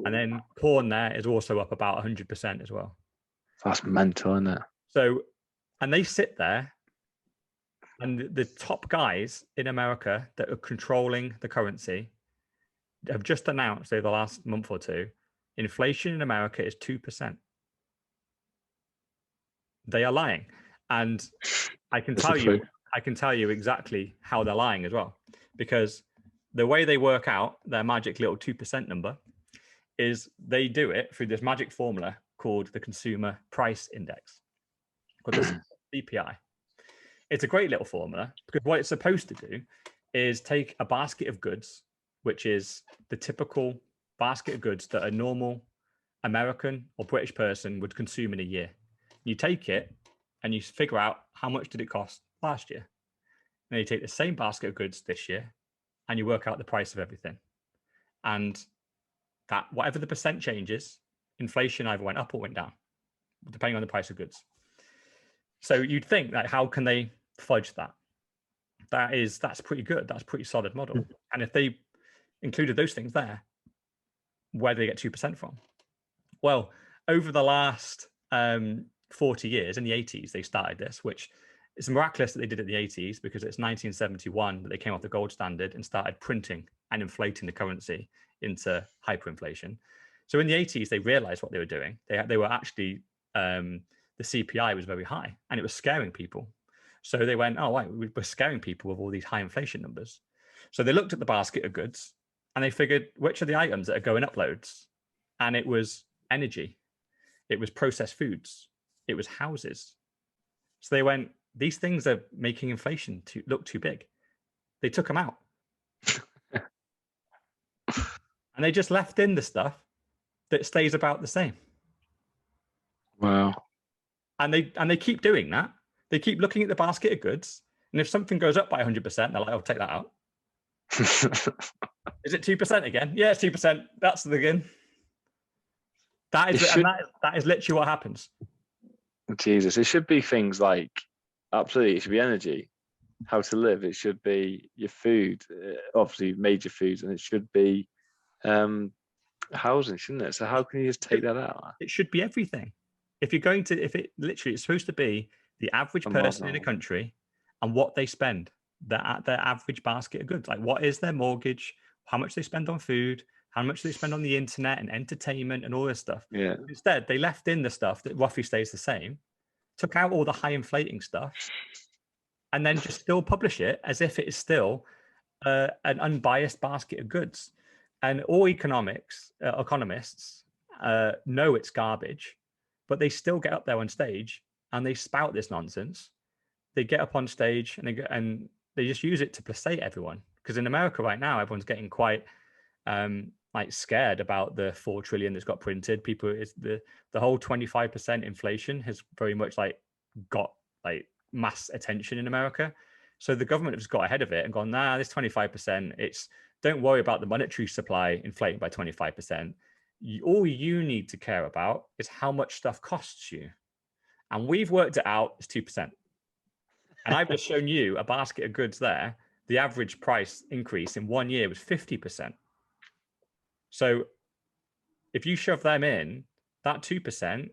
And then corn there is also up about 100% as well. That's mental, isn't it? So, and they sit there, and the top guys in America that are controlling the currency have just announced over the last month or two, inflation in America is 2%. They are lying. And I can tell you exactly how they're lying as well, because the way they work out their magic little 2% number is they do it through this magic formula called the Consumer Price Index, called the CPI. It's a great little formula because what it's supposed to do is take a basket of goods, which is the typical basket of goods that a normal American or British person would consume in a year. You take it and you figure out how much did it cost last year. And you take the same basket of goods this year and you work out the price of everything. And that whatever the percent changes, inflation either went up or went down, depending on the price of goods. So you'd think that how can they fudge that? That's pretty good. That's a pretty solid model. And if they included those things there, where do they get 2% from? Well, over the last 40 years, in the 80s, they started this, which is miraculous that they did it in the 80s because it's 1971 that they came off the gold standard and started printing and inflating the currency into hyperinflation. So in the 80s, they realized what they were doing. They were actually, the CPI was very high and it was scaring people. So they went, oh, right, we're scaring people with all these high inflation numbers. So they looked at the basket of goods and they figured which are the items that are going up loads. And it was energy. It was processed foods. It was houses. So they went, these things are making inflation look too big. They took them out. And they just left in the stuff that stays about the same. Wow. And they keep doing that. They keep looking at the basket of goods. And if something goes up by 100%, they're like, I'll take that out. Is it 2% again? Yeah, it's 2%. That's the again. That is literally what happens. Jesus, it should be things like, absolutely, it should be energy, how to live. It should be your food, obviously major foods, and it should be housing, shouldn't it? So how can you just take that out? It should be everything. If it's supposed to be the average person in a country and what they spend, their average basket of goods, like what is their mortgage, how much they spend on food, how much they spend on the internet and entertainment and all this stuff. Yeah. Instead, they left in the stuff that roughly stays the same, took out all the high inflating stuff, and then just still publish it as if it is still an unbiased basket of goods. And all economists know it's garbage, but they still get up there on stage and they spout this nonsense. They get up on stage and they just use it to placate everyone. Because in America right now, everyone's getting quite like scared about the 4 trillion that's got printed. People, it's the whole 25% inflation has very much like got like mass attention in America. So the government has got ahead of it and gone, nah, this 25%, don't worry about the monetary supply inflating by 25%. All you need to care about is how much stuff costs you. And we've worked it out, it's 2%. And I've just shown you a basket of goods there. The average price increase in 1 year was 50%. So if you shove them in, that 2%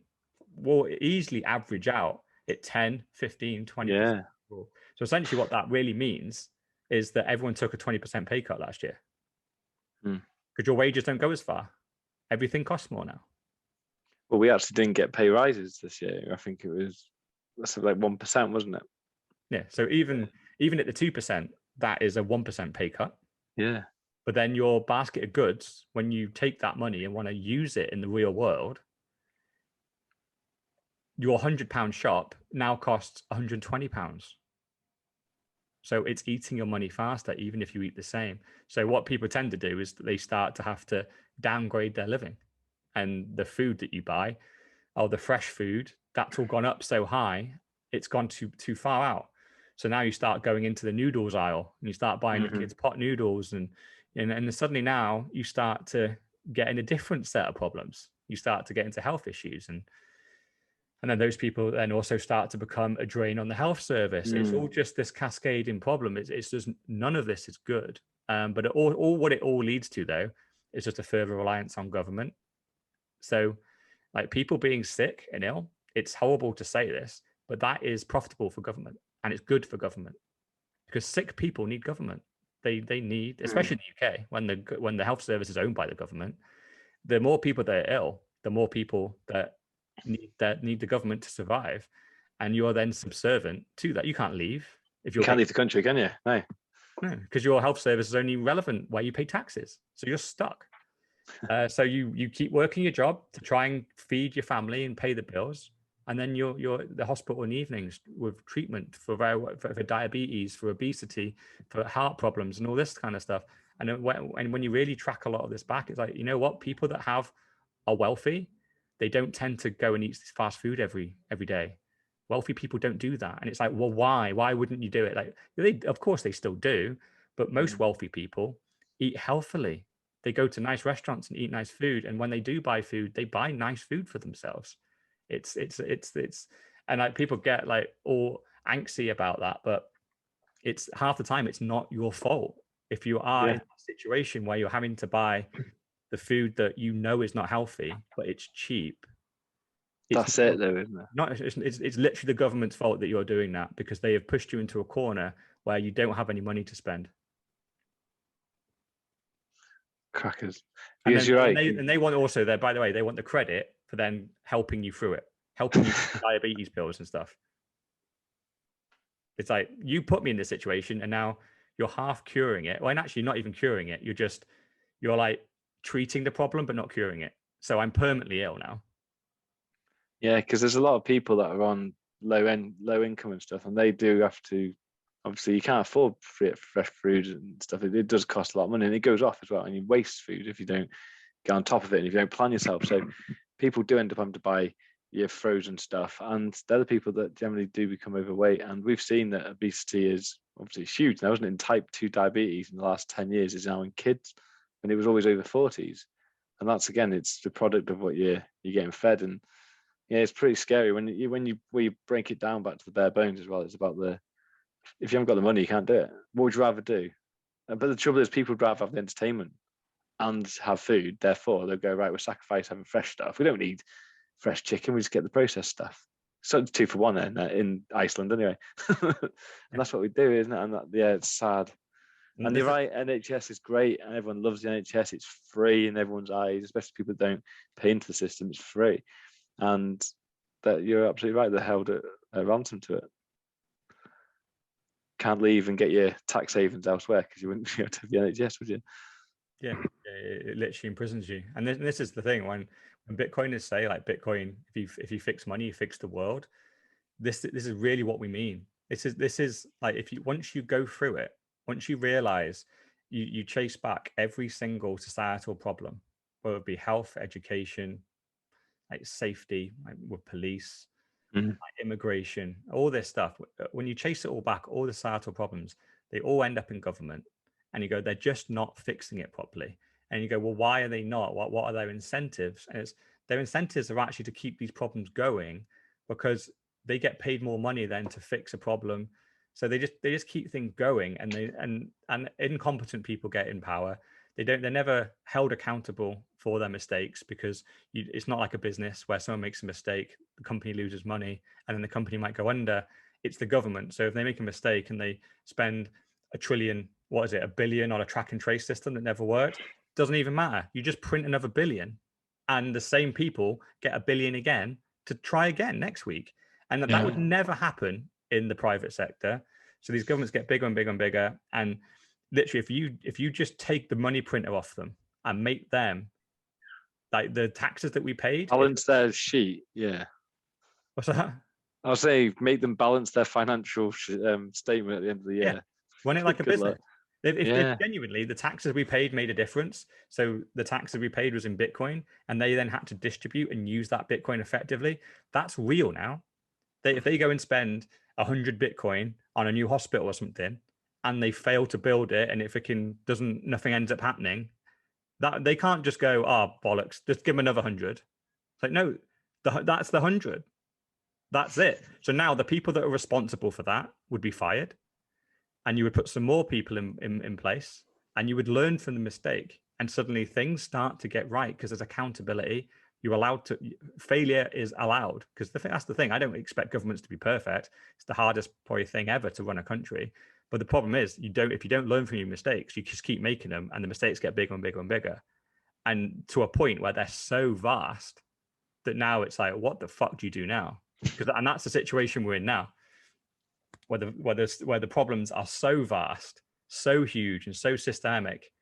will easily average out at 10, 15, 20%. Yeah. So essentially what that really means is that everyone took a 20% pay cut last year. Because your wages don't go as far. Everything costs more now. Well, we actually didn't get pay rises this year. I think that's like 1%, wasn't it? Yeah. So even at the 2%, that is a 1% pay cut. Yeah. But then your basket of goods, when you take that money and want to use it in the real world, your £100 shop now costs £120. So it's eating your money faster, even if you eat the same. So what people tend to do is they start to have to downgrade their living. And the food that you buy, the fresh food, that's all gone up so high, it's gone too far out. So now you start going into the noodles aisle and you start buying the kids pot noodles and suddenly now you start to get in a different set of problems. You start to get into health issues. And And then those people then also start to become a drain on the health service. It's all just this cascading problem. It's just none of this is good. But what it all leads to, though, is just a further reliance on government. So, like, people being sick and ill, it's horrible to say this, but that is profitable for government, and it's good for government, because sick people need government. They need, especially in the UK, when the health service is owned by the government, the more people that are ill, the more people that need the government to survive, and you're then subservient to that. You can't leave if you can't leave the country, can you? No, because your health service is only relevant where you pay taxes, so you're stuck. So you keep working your job to try and feed your family and pay the bills, and then you're at the hospital in the evenings with treatment for diabetes, for obesity, for heart problems, and all this kind of stuff. And when you really track a lot of this back, it's like, you know what? People that are wealthy, they don't tend to go and eat fast food every day. Wealthy people don't do that. And it's like, well, why? Why wouldn't you do it? Like, of course they still do, but most wealthy people eat healthily. They go to nice restaurants and eat nice food. And when they do buy food, they buy nice food for themselves. It's and like, people get like all angsty about that, but it's half the time it's not your fault. If you are in a situation where you're having to buy the food that you know is not healthy, but it's cheap. That's it, though, isn't it? It's literally the government's fault that you're doing that, because they have pushed you into a corner where you don't have any money to spend. Crackers. Because you're right. And they want also there, by the way, they want the credit for then helping you through it, helping you with diabetes pills and stuff. It's like, you put me in this situation and now you're half curing it. Well, and actually not even curing it. You're like treating the problem, but not curing it. So I'm permanently ill now. Yeah, because there's a lot of people that are on low income and stuff, and they do have to. Obviously, you can't afford fresh food and stuff. It does cost a lot of money, and it goes off as well. And you waste food if you don't get on top of it, and if you don't plan yourself. So people do end up having to buy your frozen stuff, and they're the people that generally do become overweight. And we've seen that obesity is obviously huge now, isn't it? In type 2 diabetes in the last 10 years is now in kids, and it was always over 40s. And that's, again, it's the product of what you're getting fed. And yeah, it's pretty scary when you break it down back to the bare bones as well. It's about if you haven't got the money, you can't do it. What would you rather do? But the trouble is, people would rather have the entertainment and have food. Therefore, they'll go, right, we'll sacrifice having fresh stuff. We don't need fresh chicken. We just get the processed stuff. So it's 2 for 1 in Iceland anyway. And that's what we do, isn't it? And it's sad. And you're right, NHS is great, and everyone loves the NHS. It's free in everyone's eyes, especially people that don't pay into the system. It's free. And that, you're absolutely right, they're held at ransom to it. Can't leave and get your tax havens elsewhere, because you wouldn't be able to have the NHS, would you? Yeah, it literally imprisons you. And this is the thing, when Bitcoiners say, like, Bitcoin, if you fix money, you fix the world. This is really what we mean. This is like, once you go through it, once you realize you chase back every single societal problem, whether it be health, education, like safety, like with police, like immigration, all this stuff. When you chase it all back, all the societal problems, they all end up in government. And you go, they're just not fixing it properly. And you go, well, why are they not? What are their incentives? And their incentives are actually to keep these problems going, because they get paid more money then to fix a problem. So they just keep things going, and incompetent people get in power. They're never held accountable for their mistakes, because it's not like a business where someone makes a mistake, the company loses money, and then the company might go under. It's the government. So if they make a mistake and they spend $1 billion on a track and trace system that never worked, doesn't even matter. You just print another billion, and the same people get $1 billion again to try again next week. And that would never happen in the private sector. So these governments get bigger and bigger and bigger. And literally, if you just take the money printer off them and make them like the taxes that we paid, balance their sheet. Yeah. What's that? I'll say make them balance their financial statement at the end of the year. Yeah. Run it like a business. If genuinely the taxes we paid made a difference, so the taxes we paid was in Bitcoin, and they then had to distribute and use that Bitcoin effectively, that's real now. If they go and spend 100 Bitcoin on a new hospital or something, and they fail to build it, and nothing ends up happening, that they can't just go, oh bollocks, just give them another 100. It's like, no, that's the 100. That's it. So now the people that are responsible for that would be fired, and you would put some more people in place, and you would learn from the mistake, and suddenly things start to get right because there's accountability. You're allowed to, failure is allowed, because that's the thing. I don't expect governments to be perfect. It's the hardest probably thing ever to run a country. But the problem is, if you don't learn from your mistakes, you just keep making them, and the mistakes get bigger and bigger and bigger, and to a point where they're so vast that now it's like, what the fuck do you do now? And that's the situation we're in now, where the problems are so vast, so huge, and so systemic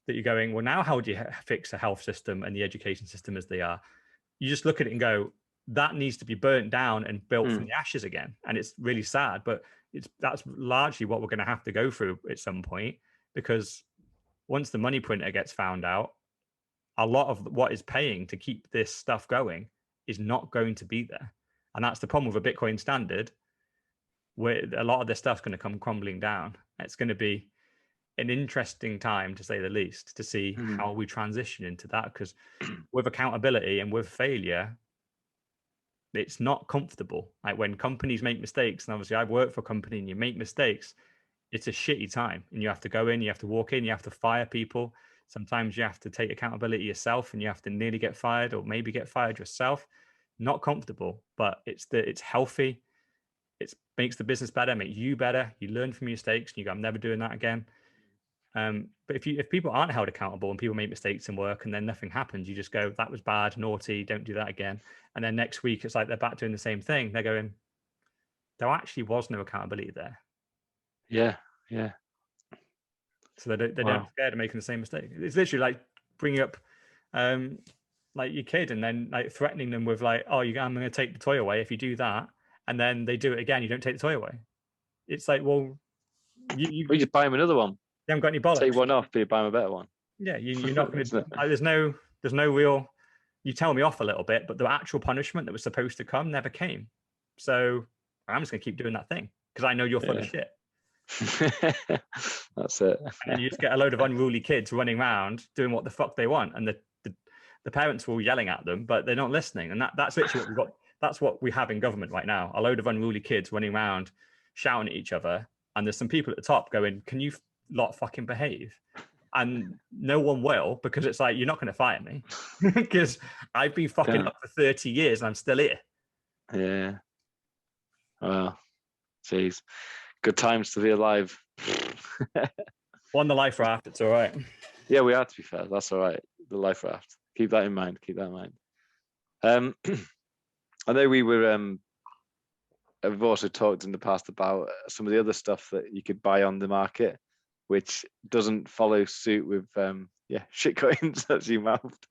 that you're going, well, now how do you fix a health system and the education system as they are? You just look at it and go, that needs to be burnt down and built from the ashes again. And it's really sad, but that's largely what we're going to have to go through at some point, because once the money printer gets found out, a lot of what is paying to keep this stuff going is not going to be there. And that's the problem with a Bitcoin standard, where a lot of this stuff's going to come crumbling down. It's going to be an interesting time, to say the least, to see how we transition into that, because with accountability and with failure, it's not comfortable. Like when companies make mistakes, and obviously I've worked for a company, and you make mistakes, it's a shitty time, and you have to go in, you have to walk in, you have to fire people. Sometimes you have to take accountability yourself, and you have to nearly get fired or maybe get fired yourself. Not comfortable, but it's healthy. It makes the business better, makes you better. You learn from your mistakes, and you go, I'm never doing that again. But if people aren't held accountable and people make mistakes in work and then nothing happens, you just go, that was bad, naughty, don't do that again. And then next week, it's like they're back doing the same thing. They're going, there actually was no accountability there. Yeah. So they're not scared of making the same mistake. It's literally like bringing up like your kid and then like threatening them with like, oh, I'm going to take the toy away if you do that. And then they do it again. You don't take the toy away. It's like, well, you just buy him another one. You haven't got any bollocks. Take one off, but you buy him a better one. Yeah, you're not going to. There's no real. You tell me off a little bit, but the actual punishment that was supposed to come never came. So I'm just going to keep doing that thing because I know you're full of shit. That's it. And you just get a load of unruly kids running around doing what the fuck they want, and the parents were all yelling at them, but they're not listening. And that's literally what we've got. That's what we have in government right now: a load of unruly kids running around, shouting at each other, and there's some people at the top going, "Can you lot fucking behave?" And no one will, because it's like, you're not going to fire me because I've been fucking up for 30 years and I'm still here. Yeah. Well, jeez, good times to be alive. On the life raft, it's all right. Yeah, we are, to be fair. That's all right. The life raft. Keep that in mind. I know we were I've also talked in the past about some of the other stuff that you could buy on the market, which doesn't follow suit with shitcoins, as you mouthed.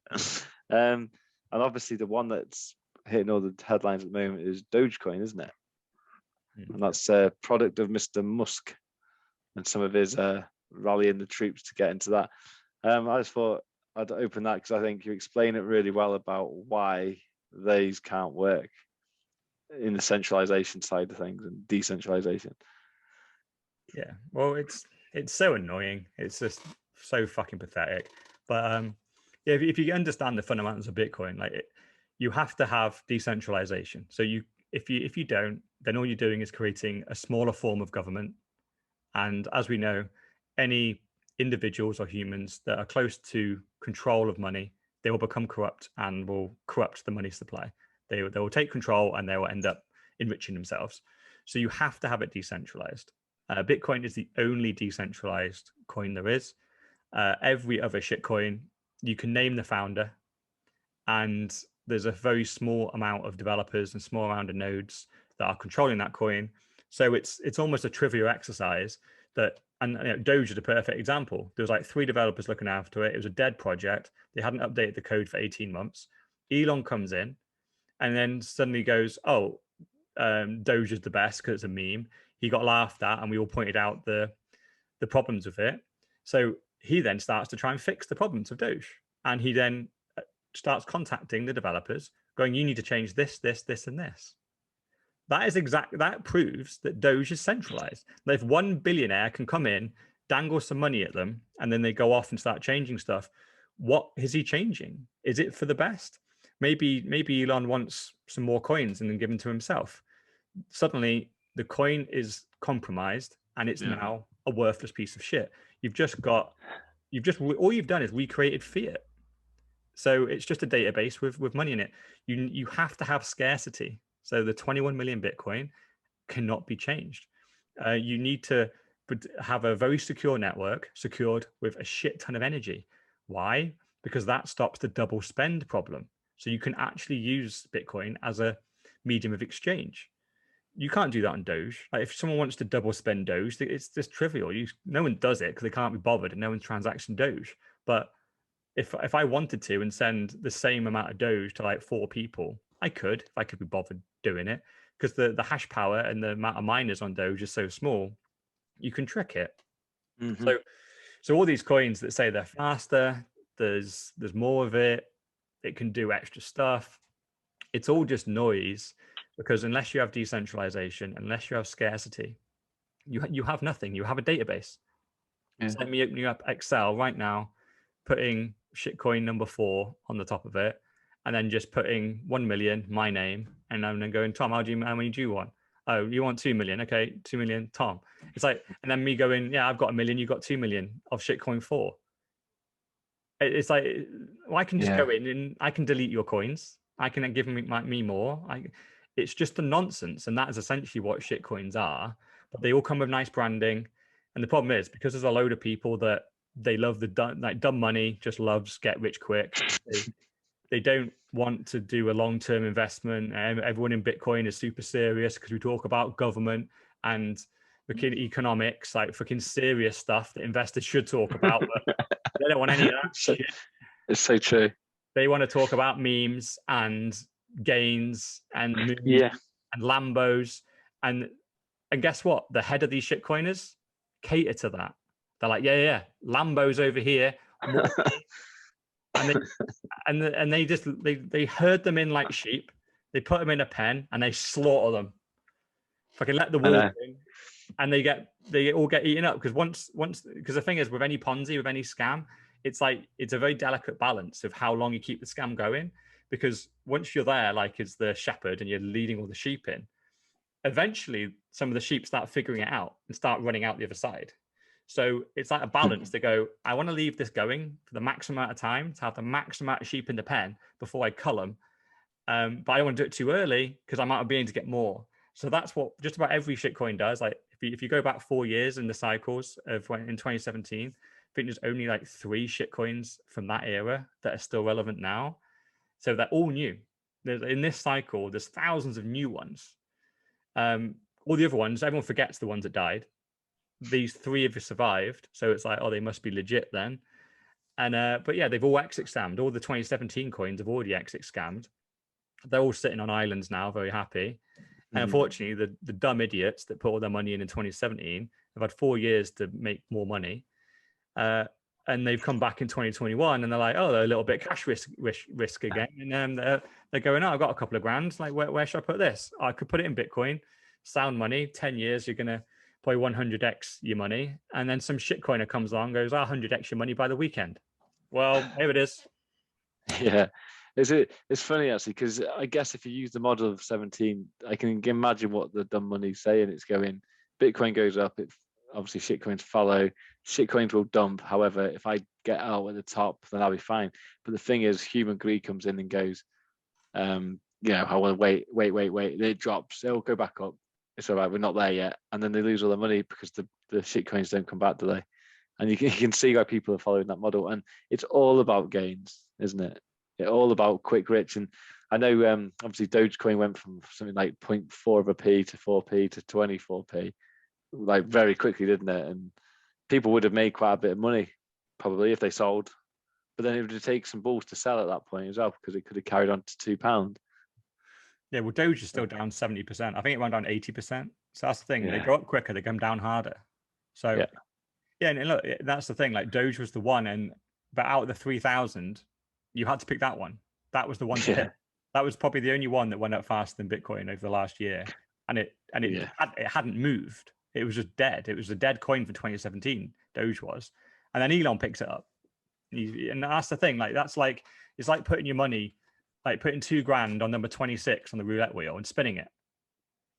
And obviously the one that's hitting all the headlines at the moment is Dogecoin, isn't it? And that's a product of Mr. Musk and some of his rallying the troops to get into that. I just thought I'd open that because I think you explain it really well about why these can't work in the centralization side of things and decentralization. Yeah, well, it's so annoying. It's just so fucking pathetic. But if you understand the fundamentals of Bitcoin, like you have to have decentralization. So if you don't, then all you're doing is creating a smaller form of government. And as we know, any individuals or humans that are close to control of money, they will become corrupt and will corrupt the money supply. They will take control and they will end up enriching themselves. So you have to have it decentralized. Bitcoin is the only decentralized coin there is. Every other shitcoin, you can name the founder, and there's a very small amount of developers and small amount of nodes that are controlling that coin. So it's almost a trivial exercise and Doge is a perfect example. There was like 3 developers looking after it. It was a dead project. They hadn't updated the code for 18 months. Elon comes in and then suddenly goes, oh, Doge is the best because it's a meme. He got laughed at and we all pointed out the problems with it. So he then starts to try and fix the problems of Doge. And he then starts contacting the developers going, you need to change this, this, this, and this. That proves that Doge is centralized. If one billionaire can come in, dangle some money at them, and then they go off and start changing stuff, what is he changing? Is it for the best? Maybe Elon wants some more coins and then give them to himself. suddenly the coin is compromised and it's now a worthless piece of shit. All you've done is recreated fiat. So it's just a database with money in it. You have to have scarcity. So the 21 million Bitcoin cannot be changed. You need to have a very secure network, secured with a shit ton of energy. Why? Because that stops the double spend problem. So you can actually use Bitcoin as a medium of exchange. You can't do that on Doge. Like if someone wants to double spend Doge, it's just trivial. No one does it because they can't be bothered, and no one's transacting Doge. But if I wanted to and send the same amount of Doge to like 4 people, I could, if I could be bothered doing it, because the hash power and the amount of miners on Doge is so small, you can trick it. So all these coins that say they're faster, there's more of it, it can do extra stuff. It's all just noise, because unless you have decentralization, unless you have scarcity, you have nothing. You have a database. So let me open you up Excel right now, putting shitcoin number 4 on the top of it, and then just putting 1 million, my name, and then going, Tom, how many do you want? Oh, you want 2 million? Okay, 2 million, Tom. It's like, and then me going, yeah, I've got 1 million, you got 2 million of shitcoin 4. It's like, well, I can just go in and I can delete your coins. I can give me more. It's just a nonsense, and that is essentially what shitcoins are. But they all come with nice branding, and the problem is because there's a load of people that they love the dumb money, just loves get rich quick. They don't want to do a long-term investment. And everyone in Bitcoin is super serious because we talk about government and fucking economics, like fucking serious stuff that investors should talk about. But they don't want any of that shit. It's so true. They want to talk about memes and gains and movies and Lambos. And guess what? The head of these shitcoiners cater to that. They're like, yeah, Lambos over here. and they herd them in like sheep. They put them in a pen and they slaughter them. Fucking let the wolves in, and they all get eaten up, because because the thing is, with any Ponzi, with any scam, it's a very delicate balance of how long you keep the scam going, because once you're there, like as the shepherd and you're leading all the sheep in, eventually some of the sheep start figuring it out and start running out the other side. So it's like a balance to go, I want to leave this going for the maximum amount of time to have the maximum amount of sheep in the pen before I cull them. But I don't want to do it too early because I might be able to get more. So that's what just about every shitcoin does. Like if you go back 4 years in the cycles of when in 2017, I think there's only like 3 shitcoins from that era that are still relevant now. So they're all new. In this cycle, there's thousands of new ones. All the other ones, everyone forgets the ones that died. These 3 have survived, so it's like, oh, they must be legit then. And but yeah, they've all exit scammed. All the 2017 coins have already exit scammed. They're all sitting on islands now, very happy. And unfortunately, the dumb idiots that put all their money in 2017 have had 4 years to make more money, and they've come back in 2021 and they're like, oh, they're a little bit cash risk again, and they're going, oh, I've got a couple of grand. Like, where should I put this? Oh, I could put it in Bitcoin. Sound money. 10 years, you're gonna probably 100x your money, and then some shitcoiner comes along, goes, 100x your money by the weekend. Well, here it is. Yeah, it's funny actually, because I guess if you use the model of 17, I can imagine what the dumb money's saying. It's going, Bitcoin goes up, it obviously shitcoins follow, shitcoins will dump. However, if I get out at the top, then I'll be fine. But the thing is, human greed comes in and goes, I want to wait. It drops, it'll go back up. It's all right, we're not there yet. And then they lose all the money because the shitcoins don't come back, do they? And you can see why people are following that model. And it's all about gains, isn't it? It's all about quick rich. And I know obviously Dogecoin went from something like 0.4 of a p to 4p to 24p, like very quickly, didn't it? And people would have made quite a bit of money probably if they sold. But then it would take some balls to sell at that point as well, because it could have carried on to £2. Yeah, well, Doge is still down 70%. I think it went down 80%. So that's the thing. Yeah. They go up quicker, they come down harder. So yeah, and look, that's the thing. Like Doge was the one, but out of the 3,000, you had to pick that one. That was the one to hit. That was probably the only one that went up faster than Bitcoin over the last year, and it hadn't moved. It was just dead. It was a dead coin for 2017. Doge was, and then Elon picks it up, and that's the thing. Like it's like putting your money, like putting $2,000 on number 26 on the roulette wheel and spinning it.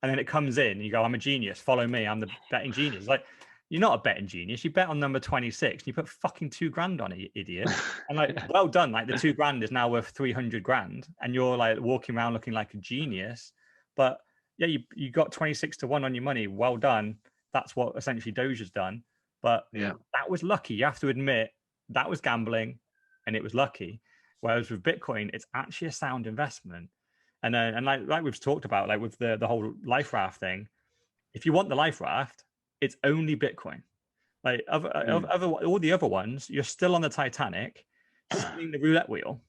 and then it comes in, you go, I'm a genius, follow me, I'm the betting genius. Like, you're not a betting genius. You bet on number 26. You put fucking $2,000 on it, you idiot. And like, well done. Like the $2,000 is now worth 300 grand, and you're like walking around looking like a genius. But yeah, you got 26 to 1 on your money. Well done. That's what essentially Doge has done. But yeah, that was lucky. You have to admit that was gambling, and it was lucky. Whereas with Bitcoin, it's actually a sound investment. And like we've talked about, like with the whole life raft thing, if you want the life raft, it's only Bitcoin. Like all the other ones, you're still on the Titanic, spinning the roulette wheel.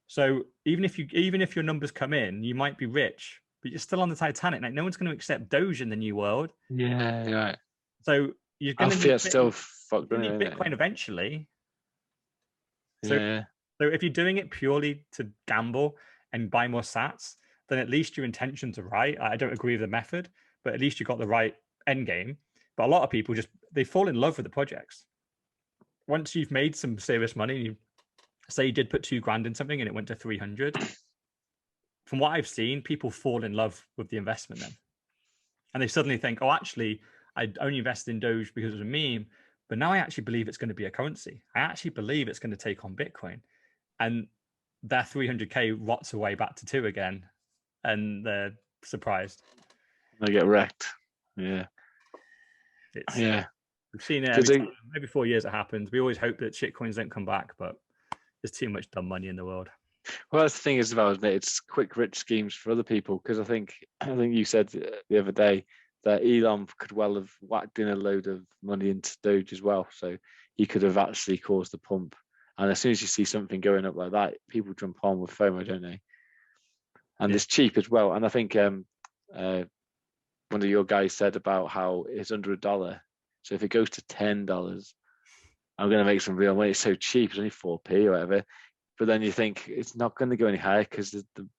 So even if your numbers come in, you might be rich, but you're still on the Titanic. Like no one's going to accept Doge in the new world. Yeah, right. So you're going to need Bitcoin eventually. So, yeah. So if you're doing it purely to gamble and buy more sats, then at least your intentions are right. I don't agree with the method, but at least you got the right end game. But a lot of people they fall in love with the projects. Once you've made some serious money, you say you did put $2,000 in something and it went to 300. From what I've seen, people fall in love with the investment then. And they suddenly think, oh, actually, I only invested in Doge because it was a meme, but now I actually believe it's going to be a currency. I actually believe it's going to take on Bitcoin. And their 300K rots away back to 2 again. And they're surprised. They get wrecked. Yeah. We've seen it every 4 years it happens. We always hope that shitcoins don't come back, but there's too much dumb money in the world. Well, that's the thing is about it. It's quick rich schemes for other people, because I think you said the other day that Elon could well have whacked in a load of money into Doge as well, so he could have actually caused the pump. And as soon as you see something going up like that, people jump on with FOMO, don't they? And it's cheap as well. And I think one of your guys said about how it's under $1. So if it goes to $10, I'm going to make some real money. It's so cheap; it's only 4p or whatever. But then you think it's not going to go any higher because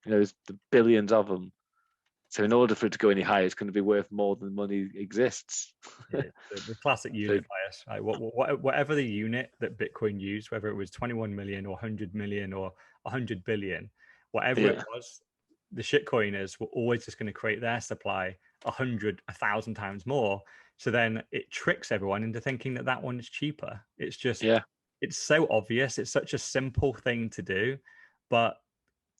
there's the billions of them. So in order for it to go any higher, it's going to be worth more than money exists. Yeah, the classic unit bias. Right? Whatever the unit that Bitcoin used, whether it was 21 million or 100 million or 100 billion, whatever it was, the shitcoiners were always just going to create their supply 100, 1,000 times more. So then it tricks everyone into thinking that one is cheaper. It's just, it's so obvious. It's such a simple thing to do, but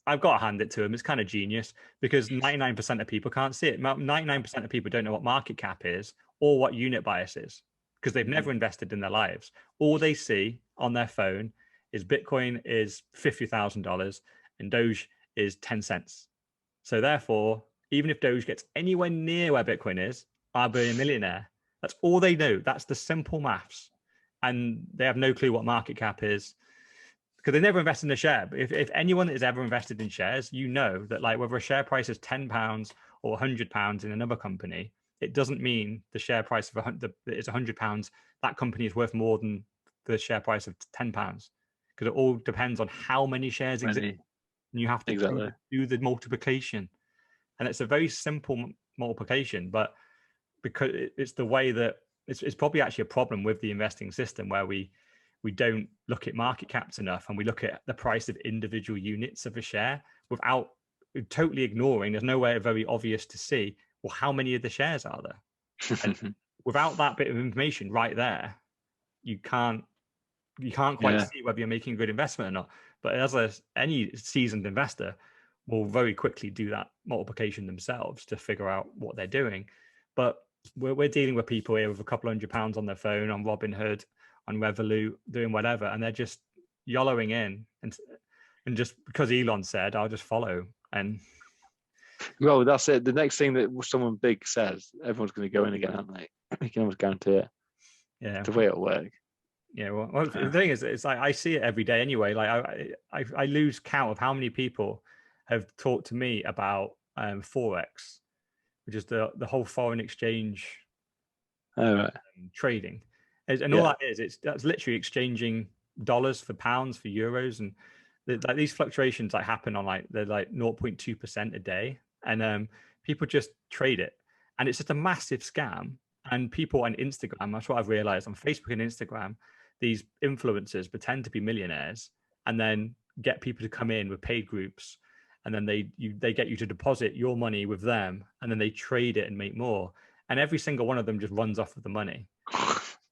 I've got to hand it to him. It's kind of genius because 99% of people can't see it. 99% of people don't know what market cap is or what unit bias is because they've never invested in their lives. All they see on their phone is Bitcoin is $50,000 and Doge is 10 cents. So therefore, even if Doge gets anywhere near where Bitcoin is, I'll be a millionaire. That's all they know. That's the simple maths. And they have no clue what market cap is because they never invest in a share. But if anyone has ever invested in shares, you know that like whether a share price is £10 or £100 in another company, it doesn't mean the share price of is £100. That company is worth more than the share price of £10 because it all depends on how many shares exist. And you have to do the multiplication. And it's a very simple multiplication, but because it's the way that it's probably actually a problem with the investing system where we don't look at market caps enough and we look at the price of individual units of a share without totally ignoring. There's nowhere very obvious to see, well, how many of the shares are there? And without that bit of information right there, you can't quite see whether you're making a good investment or not. But as any seasoned investor will very quickly do that multiplication themselves to figure out what they're doing. But we're dealing with people here with a couple £100 on their phone, on Robinhood, on Revolut, doing whatever, and they're just YOLOing in. And just because Elon said, I'll just follow. And well, that's it. The next thing that someone big says, everyone's going to go in again, aren't they? You can almost guarantee it. Yeah, the way it'll work. Yeah, well, the thing is, it's like I see it every day anyway. Like I lose count of how many people have talked to me about Forex, which is the whole foreign exchange trading. And all that is, that's literally exchanging dollars for pounds for euros, and like these fluctuations that happen on they're like 0.2% a day, and people just trade it, and it's just a massive scam. And people on Instagram, that's what I've realized on Facebook and Instagram, these influencers pretend to be millionaires and then get people to come in with paid groups and then they get you to deposit your money with them, and then they trade it and make more. And every single one of them just runs off of the money.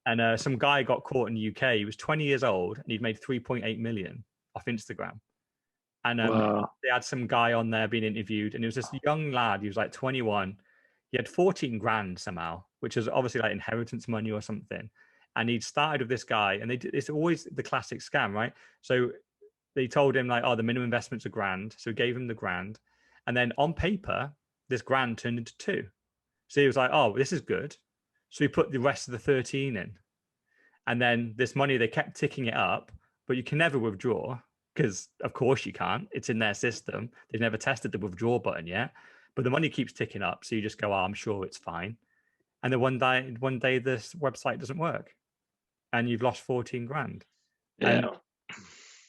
And some guy got caught in the UK. He was 20 years old and he'd made 3.8 million off Instagram. And they had some guy on there being interviewed, and it was this young lad. He was like 21. He had 14 grand somehow, which is obviously like inheritance money or something. And he'd started with this guy, and it's always the classic scam, right? So they told him like, oh, the minimum investment's £1,000. So he gave him the grand. And then on paper, this grand turned into 2. So he was like, oh, this is good. So he put the rest of the 13 in. And then this money, they kept ticking it up, but you can never withdraw because, of course, you can't. It's in their system. They've never tested the withdraw button yet, but the money keeps ticking up. So you just go, oh, I'm sure it's fine. And then one day this website doesn't work and you've lost 14 grand. Yeah.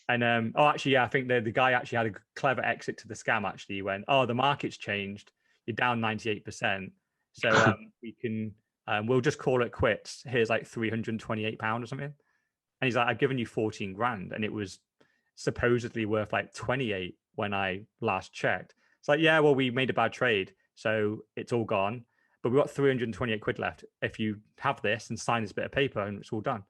And actually, yeah, I think the guy actually had a clever exit to the scam. Actually, he went, oh, the market's changed. You're down 98%. So we can, we'll just call it quits. Here's like £328 or something. And he's like, I've given you 14 grand. And it was supposedly worth like 28 when I last checked. It's like, yeah, well, we made a bad trade. So it's all gone. But we've got 328 quid left. If you have this and sign this bit of paper, and it's all done.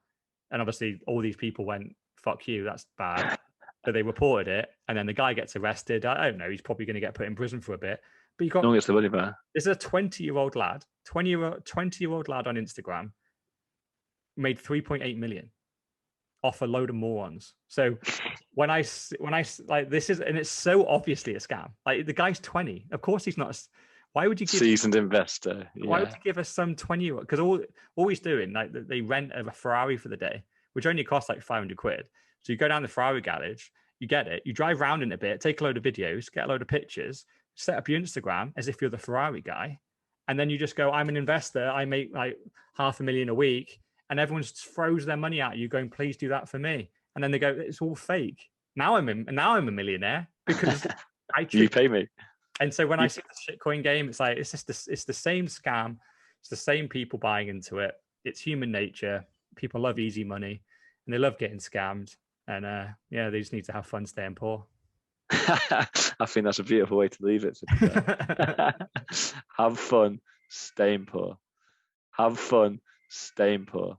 And obviously all these people went, fuck you, that's bad. So they reported it. And then the guy gets arrested. I don't know. He's probably going to get put in prison for a bit. But you got, no, it's the money back. This is a 20-year-old lad, 20-year-old lad on Instagram, made 3.8 million off a load of morons. So when I like this is, and it's so obviously a scam. Like the guy's 20. Of course he's not. Why would you give seasoned investor? Yeah. Why would you give us some 20-year-old? Because all he's doing, like they rent a Ferrari for the day, which only costs like 500 quid. So you go down the Ferrari garage, you get it, you drive around in a bit, take a load of videos, get a load of pictures, set up your Instagram as if you're the Ferrari guy, and then you just go, I'm an investor, I make like $500,000 a week, and everyone just throws their money at you going, please do that for me. And then they go, it's all fake. Now I'm a millionaire because you pay me. And so when I see the shitcoin game, it's like it's the same scam, it's the same people buying into it. It's human nature. People love easy money and they love getting scammed. And they just need to have fun staying poor. I think that's a beautiful way to leave it. Have fun, staying poor. Have fun, staying poor.